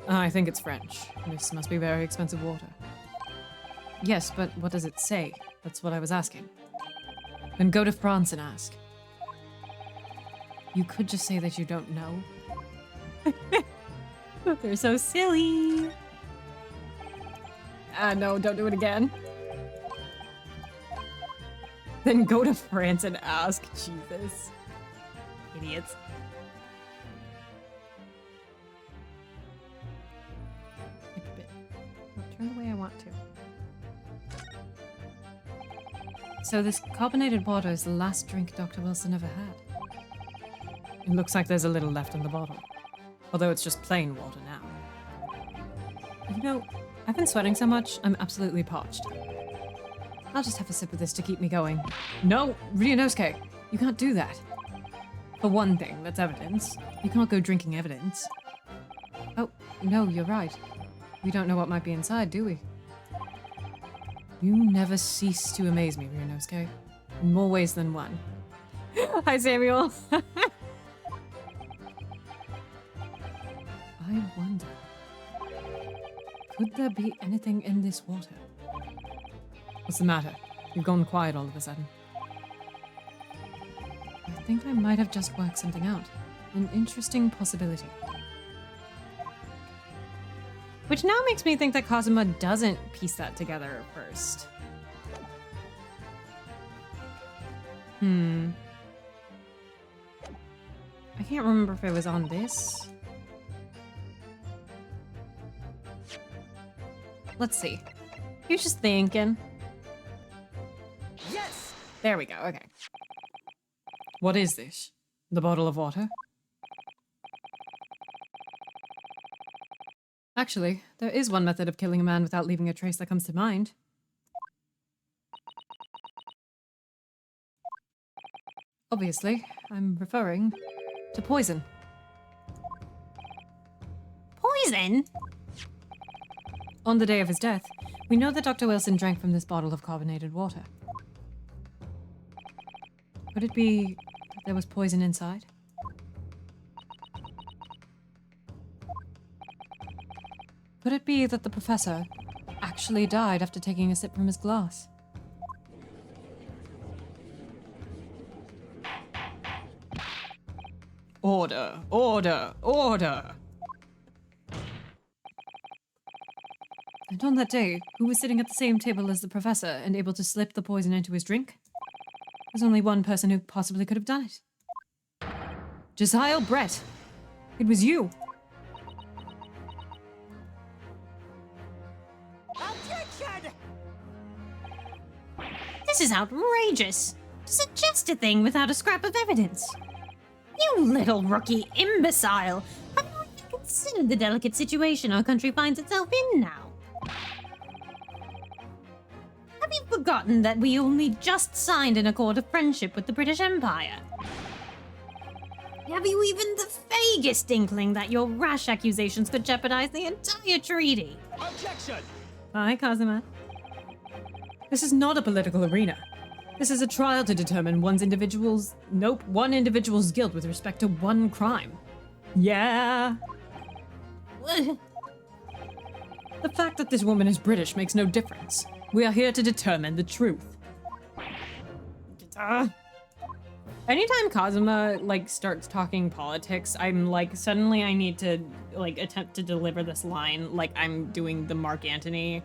I think it's French. This must be very expensive water. Yes, but what does it say? That's what I was asking. Then go to France and ask. You could just say that you don't know. They're so silly. No, don't do it again. Then go to France and ask. Jesus. Idiots. I'll turn the way I want to. So this carbonated water is the last drink Dr. Wilson ever had. It looks like there's a little left in the bottle. Although it's just plain water now. You know, I've been sweating so much, I'm absolutely parched. I'll just have a sip of this to keep me going. No, Ryunosuke, you can't do that. For one thing, that's evidence. You can't go drinking evidence. Oh, no, you're right. We don't know what might be inside, do we? You never cease to amaze me, Ryunosuke. In more ways than one. Hi, Samuel. I wonder, could there be anything in this water? What's the matter? You've gone quiet all of a sudden. I think I might have just worked something out. An interesting possibility. Which now makes me think that Kazuma doesn't piece that together at first. I can't remember if it was on this. Let's see. He was just thinking. Yes! There we go, okay. What is this? The bottle of water? Actually, there is one method of killing a man without leaving a trace that comes to mind. Obviously, I'm referring to poison. Poison? On the day of his death, we know that Dr. Wilson drank from this bottle of carbonated water. Could it be that there was poison inside? Could it be that the professor actually died after taking a sip from his glass? Order! Order! Order! And on that day, who was sitting at the same table as the professor and able to slip the poison into his drink? There's only one person who possibly could have done it. Josiah Brett! It was you! Objection! This is outrageous! To suggest a thing without a scrap of evidence. You little rookie imbecile! Have you even considered the delicate situation our country finds itself in now? Have you forgotten that we only just signed an accord of friendship with the British Empire? Have you even the vaguest inkling that your rash accusations could jeopardize the entire treaty? Objection! Hi, Kazuma. This is not a political arena. This is a trial to determine one individual's guilt with respect to one crime. Yeah. The fact that this woman is British makes no difference. We are here to determine the truth. Anytime Kazuma like starts talking politics, I'm like suddenly I need to like attempt to deliver this line like I'm doing the Mark Antony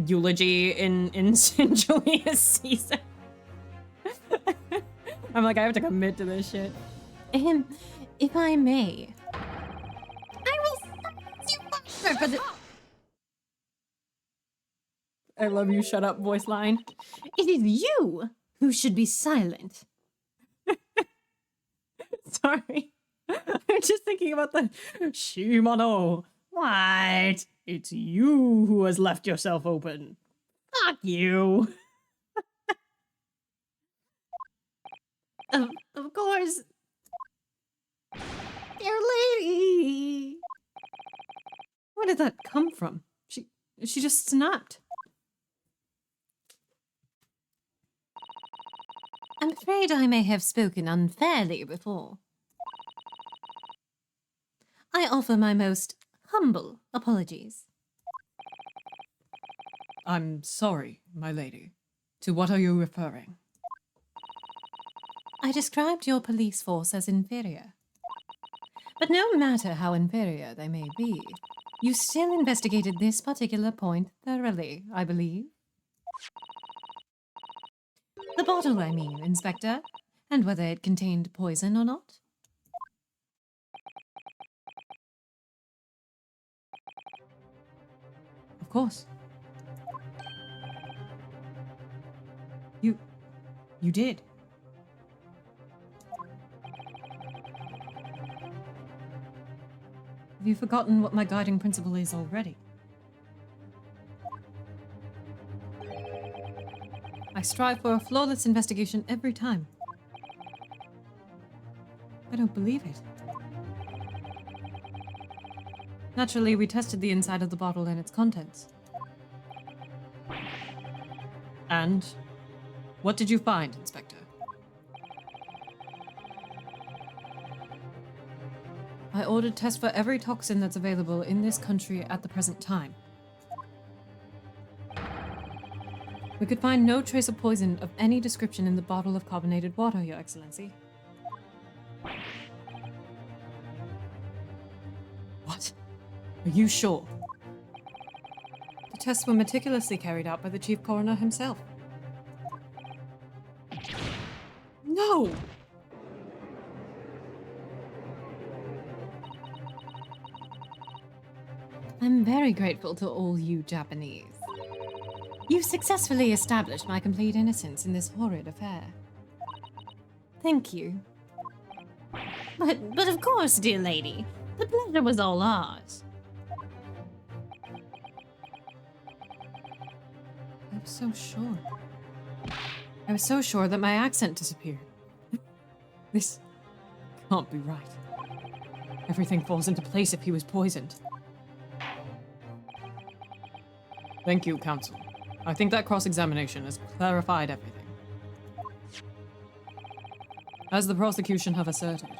eulogy in Julius Caesar. I'm like I have to commit to this shit. If I may, I will silence you forever for the. I love you. Shut up, voice line. It is you who should be silent. Sorry. I'm just thinking about the Shimano. What? It's you who has left yourself open. Fuck you. Of course. Dear lady. Where did that come from? She just snapped. I'm afraid I may have spoken unfairly before. I offer my most humble apologies. I'm sorry, my lady. To what are you referring? I described your police force as inferior. But no matter how inferior they may be, you still investigated this particular point thoroughly, I believe. The bottle, I mean, Inspector, and whether it contained poison or not. Of course. You did. Have you forgotten what my guiding principle is already? I strive for a flawless investigation every time. I don't believe it. Naturally, we tested the inside of the bottle and its contents. And? What did you find, Inspector? I ordered tests for every toxin that's available in this country at the present time. We could find no trace of poison of any description in the bottle of carbonated water, Your Excellency. What? Are you sure? The tests were meticulously carried out by the Chief Coroner himself. No! I'm very grateful to all you Japanese. You've successfully established my complete innocence in this horrid affair. Thank you. But of course, dear lady, the pleasure was all ours. I was so sure. I was so sure that my accent disappeared. This can't be right. Everything falls into place if he was poisoned. Thank you, Counsel. I think that cross-examination has clarified everything. As the prosecution have asserted,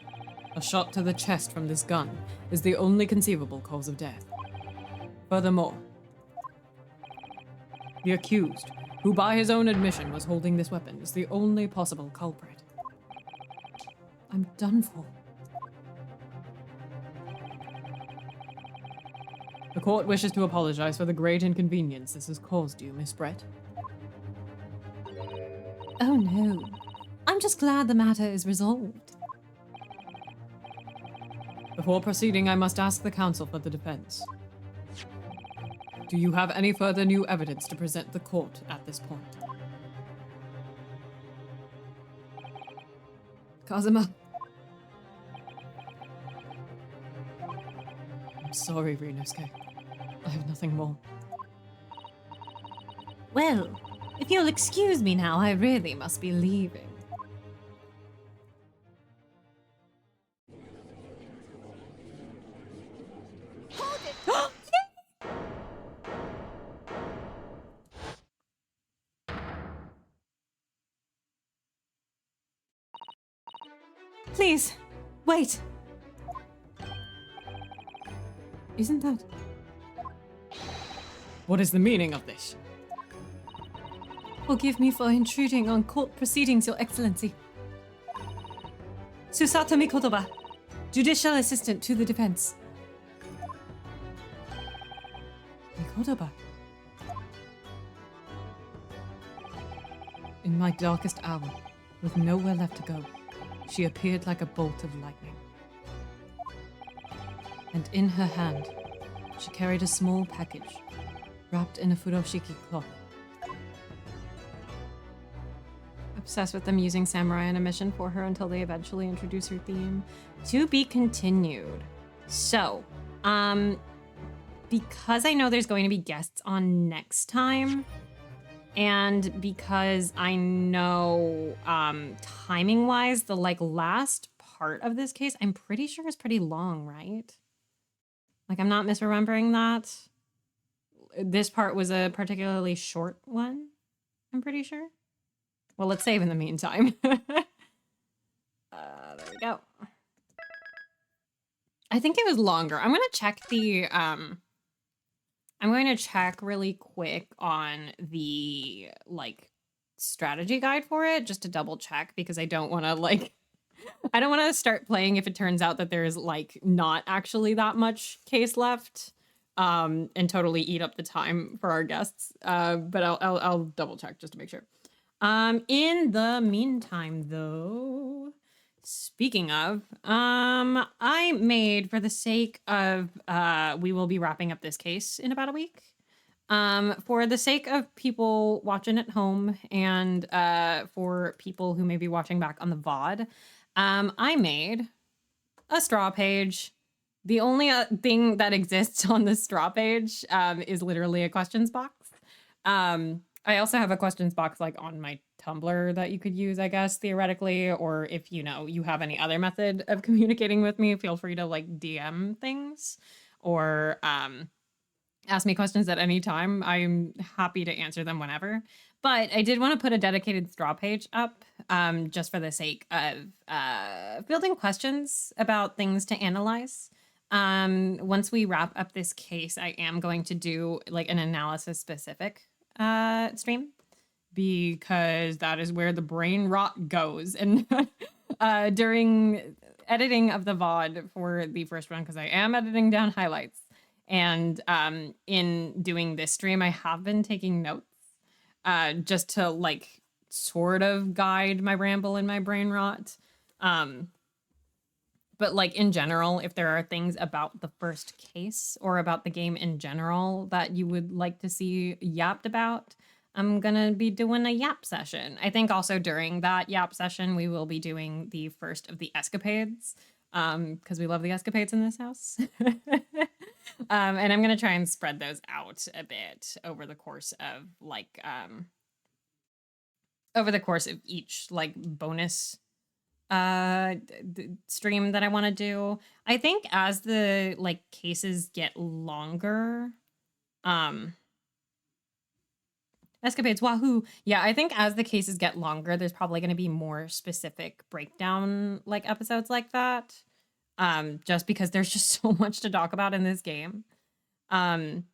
a shot to the chest from this gun is the only conceivable cause of death. Furthermore, the accused, who by his own admission was holding this weapon, is the only possible culprit. I'm done for. The court wishes to apologize for the great inconvenience this has caused you, Miss Brett. Oh no. I'm just glad the matter is resolved. Before proceeding, I must ask the counsel for the defense. Do you have any further new evidence to present the court at this point? Kazuma. I'm sorry, Ryunosuke. I have nothing more. Well, if you'll excuse me now, I really must be leaving. Hold it! Please, wait. Isn't that... What is the meaning of this? Forgive me for intruding on court proceedings, Your Excellency. Susato Mikotoba, judicial assistant to the defense. Mikotoba. In my darkest hour, with nowhere left to go, she appeared like a bolt of lightning. And in her hand, she carried a small package, wrapped in a furoshiki cloth. Obsessed with them using samurai on a mission for her until they eventually introduce her theme. To be continued. So, because I know there's going to be guests on next time, and because I know timing-wise, the last part of this case, I'm pretty sure is pretty long, right? I'm not misremembering that. This part was a particularly short one, I'm pretty sure. Well, let's save in the meantime. There we go. I think it was longer. I'm going to check the, I'm going to check really quick on the, strategy guide for it, just to double check, because I don't want to, I don't want to start playing if it turns out that there's, not actually that much case left, and totally eat up the time for our guests. But I'll double check just to make sure. In the meantime, though, speaking of, I made, for the sake of, we will be wrapping up this case in about a week. For the sake of people watching at home and, for people who may be watching back on the VOD, I made a straw page. The only thing that exists on the straw page, is literally a questions box. I also have a questions box on my Tumblr that you could use, I guess, theoretically, or if you have any other method of communicating with me, feel free to DM things or ask me questions at any time. I'm happy to answer them whenever. But I did want to put a dedicated straw page up just for the sake of fielding questions about things to analyze. Once we wrap up this case, I am going to do an analysis specific stream, because that is where the brain rot goes. And during editing of the VOD for the first one, because I am editing down highlights, and in doing this stream, I have been taking notes just to sort of guide my ramble and my brain rot. But in general, if there are things about the first case or about the game in general that you would like to see yapped about, I'm gonna be doing a yap session. I think also during that yap session, we will be doing the first of the escapades, because we love the escapades in this house. And I'm gonna try and spread those out a bit over the course of each bonus stream that I want to do. I think as the cases get longer, escapades, wahoo. Yeah, I think as the cases get longer, there's probably going to be more specific breakdown episodes like that. Just because there's just so much to talk about in this game. And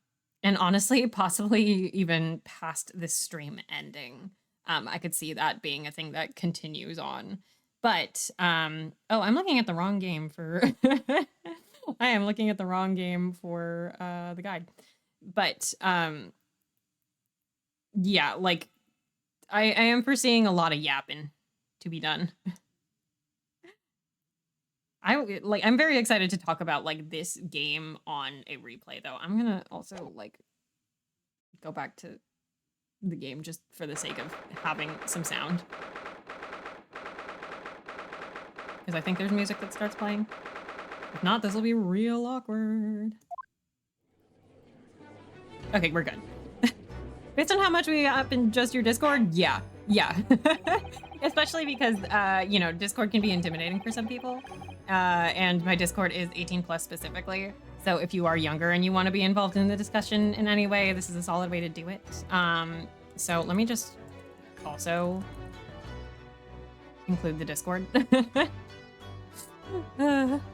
honestly, possibly even past this stream ending. I could see that being a thing that continues on. But, oh, I'm looking at the wrong game for, I am looking at the wrong game for the guide. But, yeah, I am foreseeing a lot of yapping to be done. I'm very excited to talk about this game on a replay, though. I'm gonna also go back to the game just for the sake of having some sound, because I think there's music that starts playing. If not, this will be real awkward. Okay, we're good. Based on how much we up in just your Discord, yeah. Especially because Discord can be intimidating for some people. And my Discord is 18 plus specifically. So if you are younger and you want to be involved in the discussion in any way, this is a solid way to do it. So let me just also include the Discord. But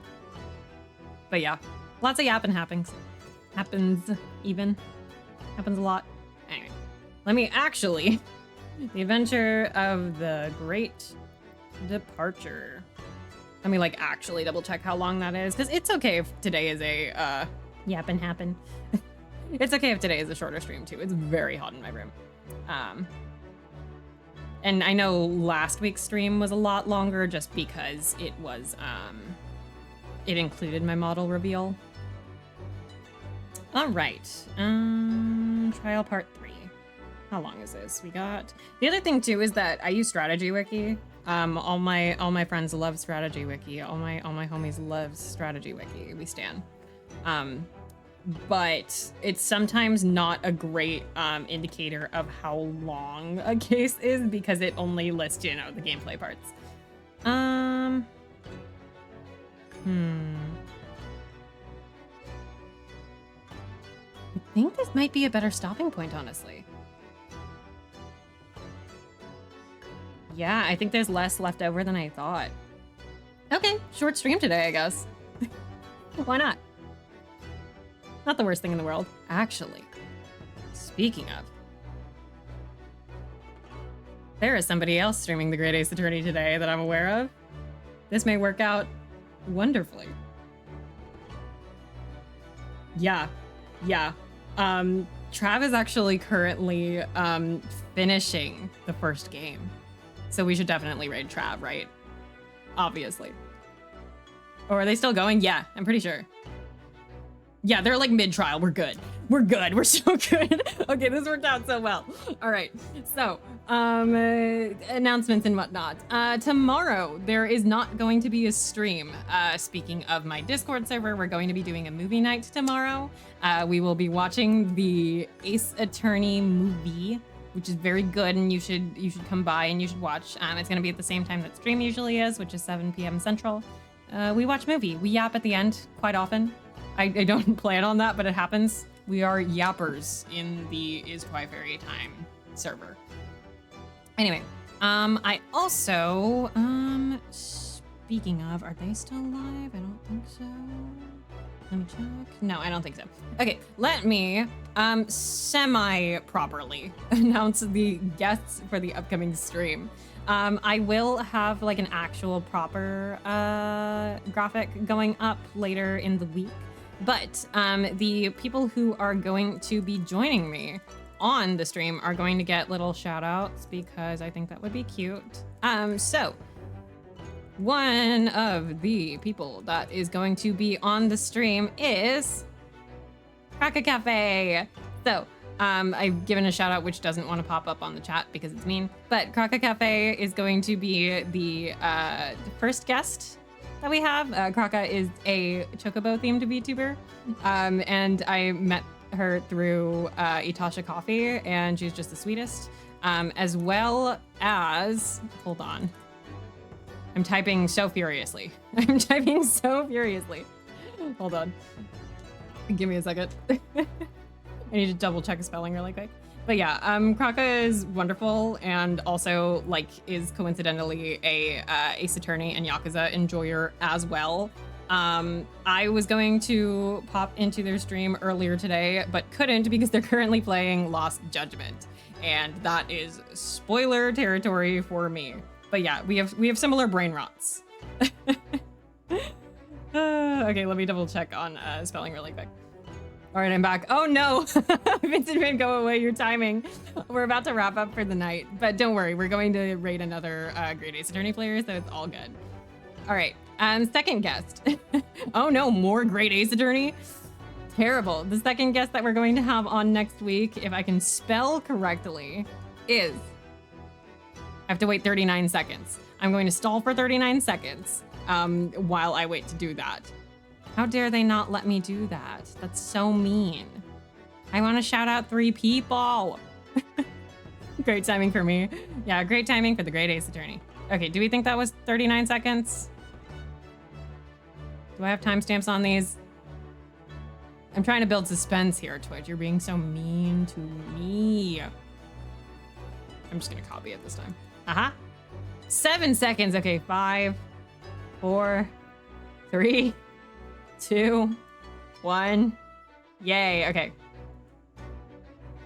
yeah, lots of yapping happens a lot. Anyway, let me actually, the adventure of the Great Departure. Let me like actually double check how long that is, because it's okay if today is a yap and happen. It's okay if today is a shorter stream too. It's very hot in my room. And I know last week's stream was a lot longer just because it was it included my model reveal. All right. Trial part 3. How long is this? We got the other thing too is that I use Strategy Wiki. All my friends love Strategy Wiki. All my homies love Strategy Wiki. We stan. But it's sometimes not a great indicator of how long a case is because it only lists, you know, the gameplay parts. I think this might be a better stopping point, honestly. Yeah, I think there's less left over than I thought. Okay, short stream today, I guess. Why not? Not the worst thing in the world. Actually, speaking of, there is somebody else streaming the Great Ace Attorney today that I'm aware of. This may work out wonderfully. Yeah. Trav is actually currently finishing the first game. So we should definitely raid Trav, right? Obviously. Or are they still going? Yeah, I'm pretty sure. Yeah, they're like mid-trial. We're good. We're so good. Okay, this worked out so well. All right. So, announcements and whatnot. Tomorrow, there is not going to be a stream. Speaking of my Discord server, we're going to be doing a movie night tomorrow. We will be watching the Ace Attorney movie, which is very good, and you should come by and you should watch. It's going to be at the same time that stream usually is, which is 7 p.m. Central. We watch movie. We yap at the end quite often. I don't plan on that, but it happens. We are yappers in the Is Twi Fairy Time server. Anyway, I also, speaking of, are they still live? I don't think so. Let me check. No, I don't think so. Okay, let me semi-properly announce the guests for the upcoming stream. I will have like an actual proper graphic going up later in the week. But the people who are going to be joining me on the stream are going to get little shout outs because I think that would be cute. So one of the people that is going to be on the stream is Kraka Cafe. So I've given a shout out which doesn't want to pop up on the chat because it's mean, but Kraka Cafe is going to be the first guest that we have. Kraka is a Chocobo themed VTuber, and I met her through Itasha Coffee, and she's just the sweetest. As well as, hold on, I'm typing so furiously. Hold on, give me a second. I need to double check a spelling really quick. But yeah, Kraka is wonderful and also like is coincidentally a Ace Attorney and Yakuza enjoyer as well. I was going to pop into their stream earlier today, but couldn't because they're currently playing Lost Judgment, and that is spoiler territory for me. But yeah, we have similar brain rots. Okay, let me double check on spelling really quick. All right, I'm back. Oh no, Vincent Van, go away, your timing. We're about to wrap up for the night, but don't worry, we're going to raid another Great Ace Attorney player, so it's all good. All right, second guest. Oh no, more Great Ace Attorney? Terrible. The second guest that we're going to have on next week, if I can spell correctly, is, I have to wait 39 seconds. I'm going to stall for 39 seconds while I wait to do that. How dare they not let me do that? That's so mean. I want to shout out 3 people. Great timing for me. Yeah, great timing for the Great Ace Attorney. Okay, do we think that was 39 seconds? Do I have timestamps on these? I'm trying to build suspense here, Twitch. You're being so mean to me. I'm just gonna copy it this time. 7 seconds. Okay, 5, 4, 3, 2, 1. Yay. Okay.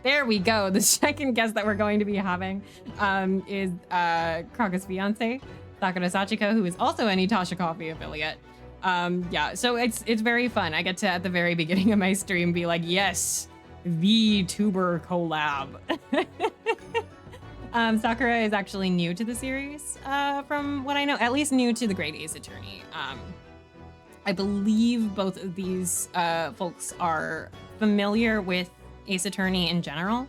There we go. The second guest that we're going to be having is Kraka's fiance. Sakura Sachiko, who is also an Itasha Coffee affiliate. Yeah, so it's very fun. I get to, at the very beginning of my stream, be like, yes, the tuber collab. Sakura is actually new to the series, from what I know, at least new to the Great Ace Attorney. I believe both of these folks are familiar with Ace Attorney in general.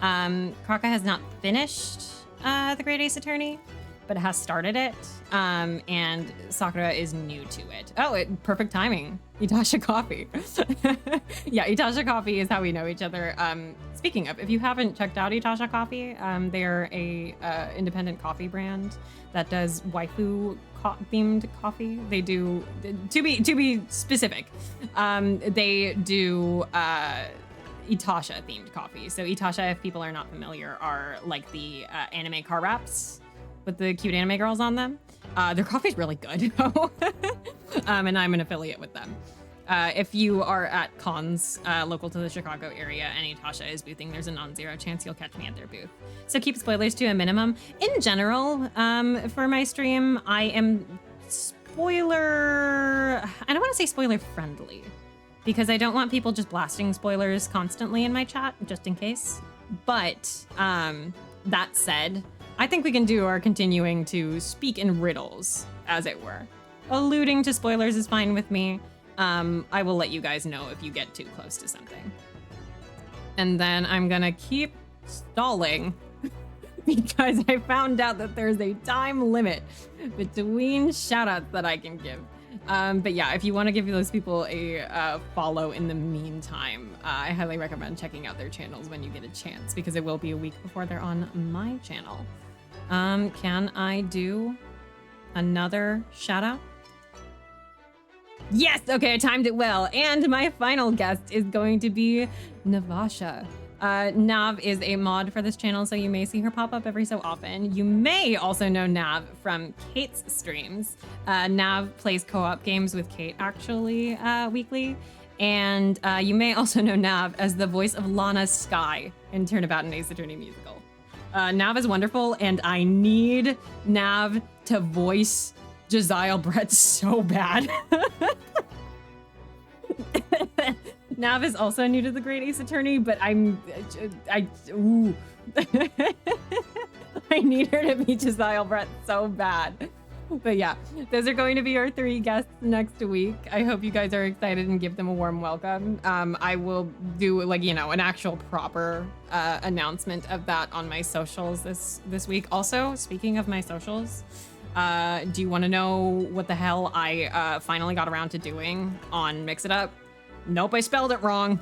Kraka has not finished the Great Ace Attorney, but has started it, and Sakura is new to it. Oh, perfect timing. Itasha Coffee. Yeah, Itasha Coffee is how we know each other. Speaking of, if you haven't checked out Itasha Coffee, they're a independent coffee brand that does waifu themed coffee. They do, to be specific, they do Itasha themed coffee. So Itasha, if people are not familiar, are like the anime car wraps with the cute anime girls on them. Their coffee's really good, and I'm an affiliate with them. If you are at cons local to the Chicago area and Itasha is boothing, there's a non-zero chance you'll catch me at their booth. So keep spoilers to a minimum. In general, for my stream, I am I don't want to say spoiler friendly, because I don't want people just blasting spoilers constantly in my chat, just in case. But that said, I think we can do our continuing to speak in riddles, as it were. Alluding to spoilers is fine with me. I will let you guys know if you get too close to something. And then I'm gonna keep stalling because I found out that there's a time limit between shoutouts that I can give. But yeah, if you want to give those people a follow in the meantime, I highly recommend checking out their channels when you get a chance, because it will be a week before they're on my channel. Can I do another shout out? Yes, okay, I timed it well. And my final guest is going to be Navasha. Nav is a mod for this channel, so you may see her pop up every so often. You may also know Nav from Kate's streams. Nav plays co-op games with Kate, actually, weekly. And you may also know Nav as the voice of Lana Sky in Turnabout and Ace Attorney musical. Nav is wonderful, and I need Nav to voice Josiah Brett so bad. Nav is also new to the Great Ace Attorney, but I need her to be Josiah Brett so bad. But yeah, those are going to be our 3 guests next week. I hope you guys are excited and give them a warm welcome. I will do, like, you know, an actual proper announcement of that on my socials this week. Also, speaking of my socials, do you want to know what the hell I finally got around to doing on Mix It Up? Nope, I spelled it wrong.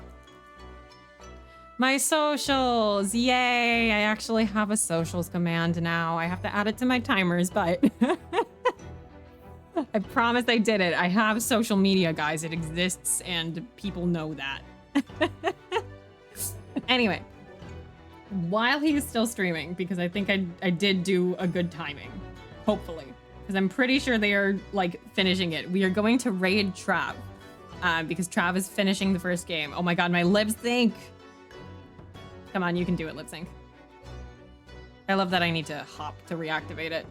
My socials, yay! I actually have a socials command now. I have to add it to my timers, but I promise I did it. I have social media, guys. It exists, and people know that. Anyway, while he is still streaming, because I think I did do a good timing, hopefully, because I'm pretty sure they are, like, finishing it. We are going to raid Trav, because Trav is finishing the first game. Oh my god, my lip sync! Come on, you can do it, lip sync. I love that I need to hop to reactivate it.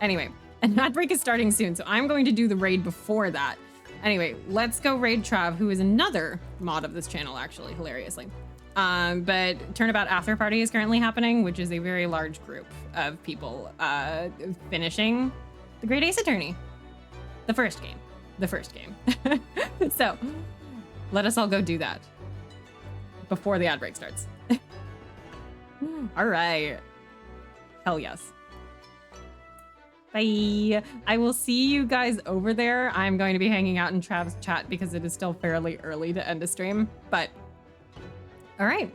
Anyway, and ad break is starting soon, so I'm going to do the raid before that. Anyway, let's go raid Trav, who is another mod of this channel, actually, hilariously. But Turnabout After Party is currently happening, which is a very large group of people finishing the Great Ace Attorney. The first game. So, let us all go do that before the ad break starts. All right. Hell yes. Bye. I will see you guys over there. I'm going to be hanging out in Trav's chat because it is still fairly early to end a stream, but all right.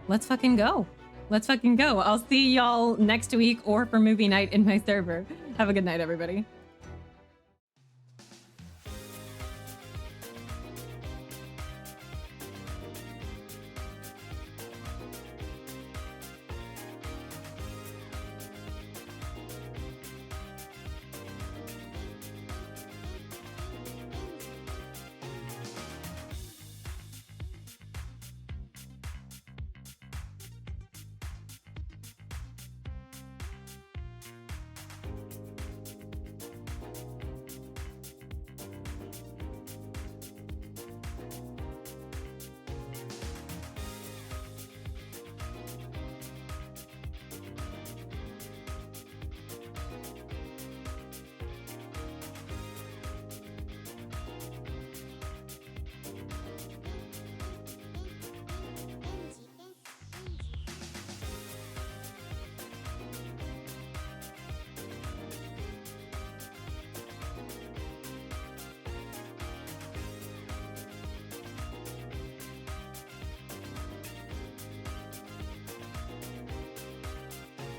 Let's fucking go. I'll see y'all next week or for movie night in my server. Have a good night, everybody.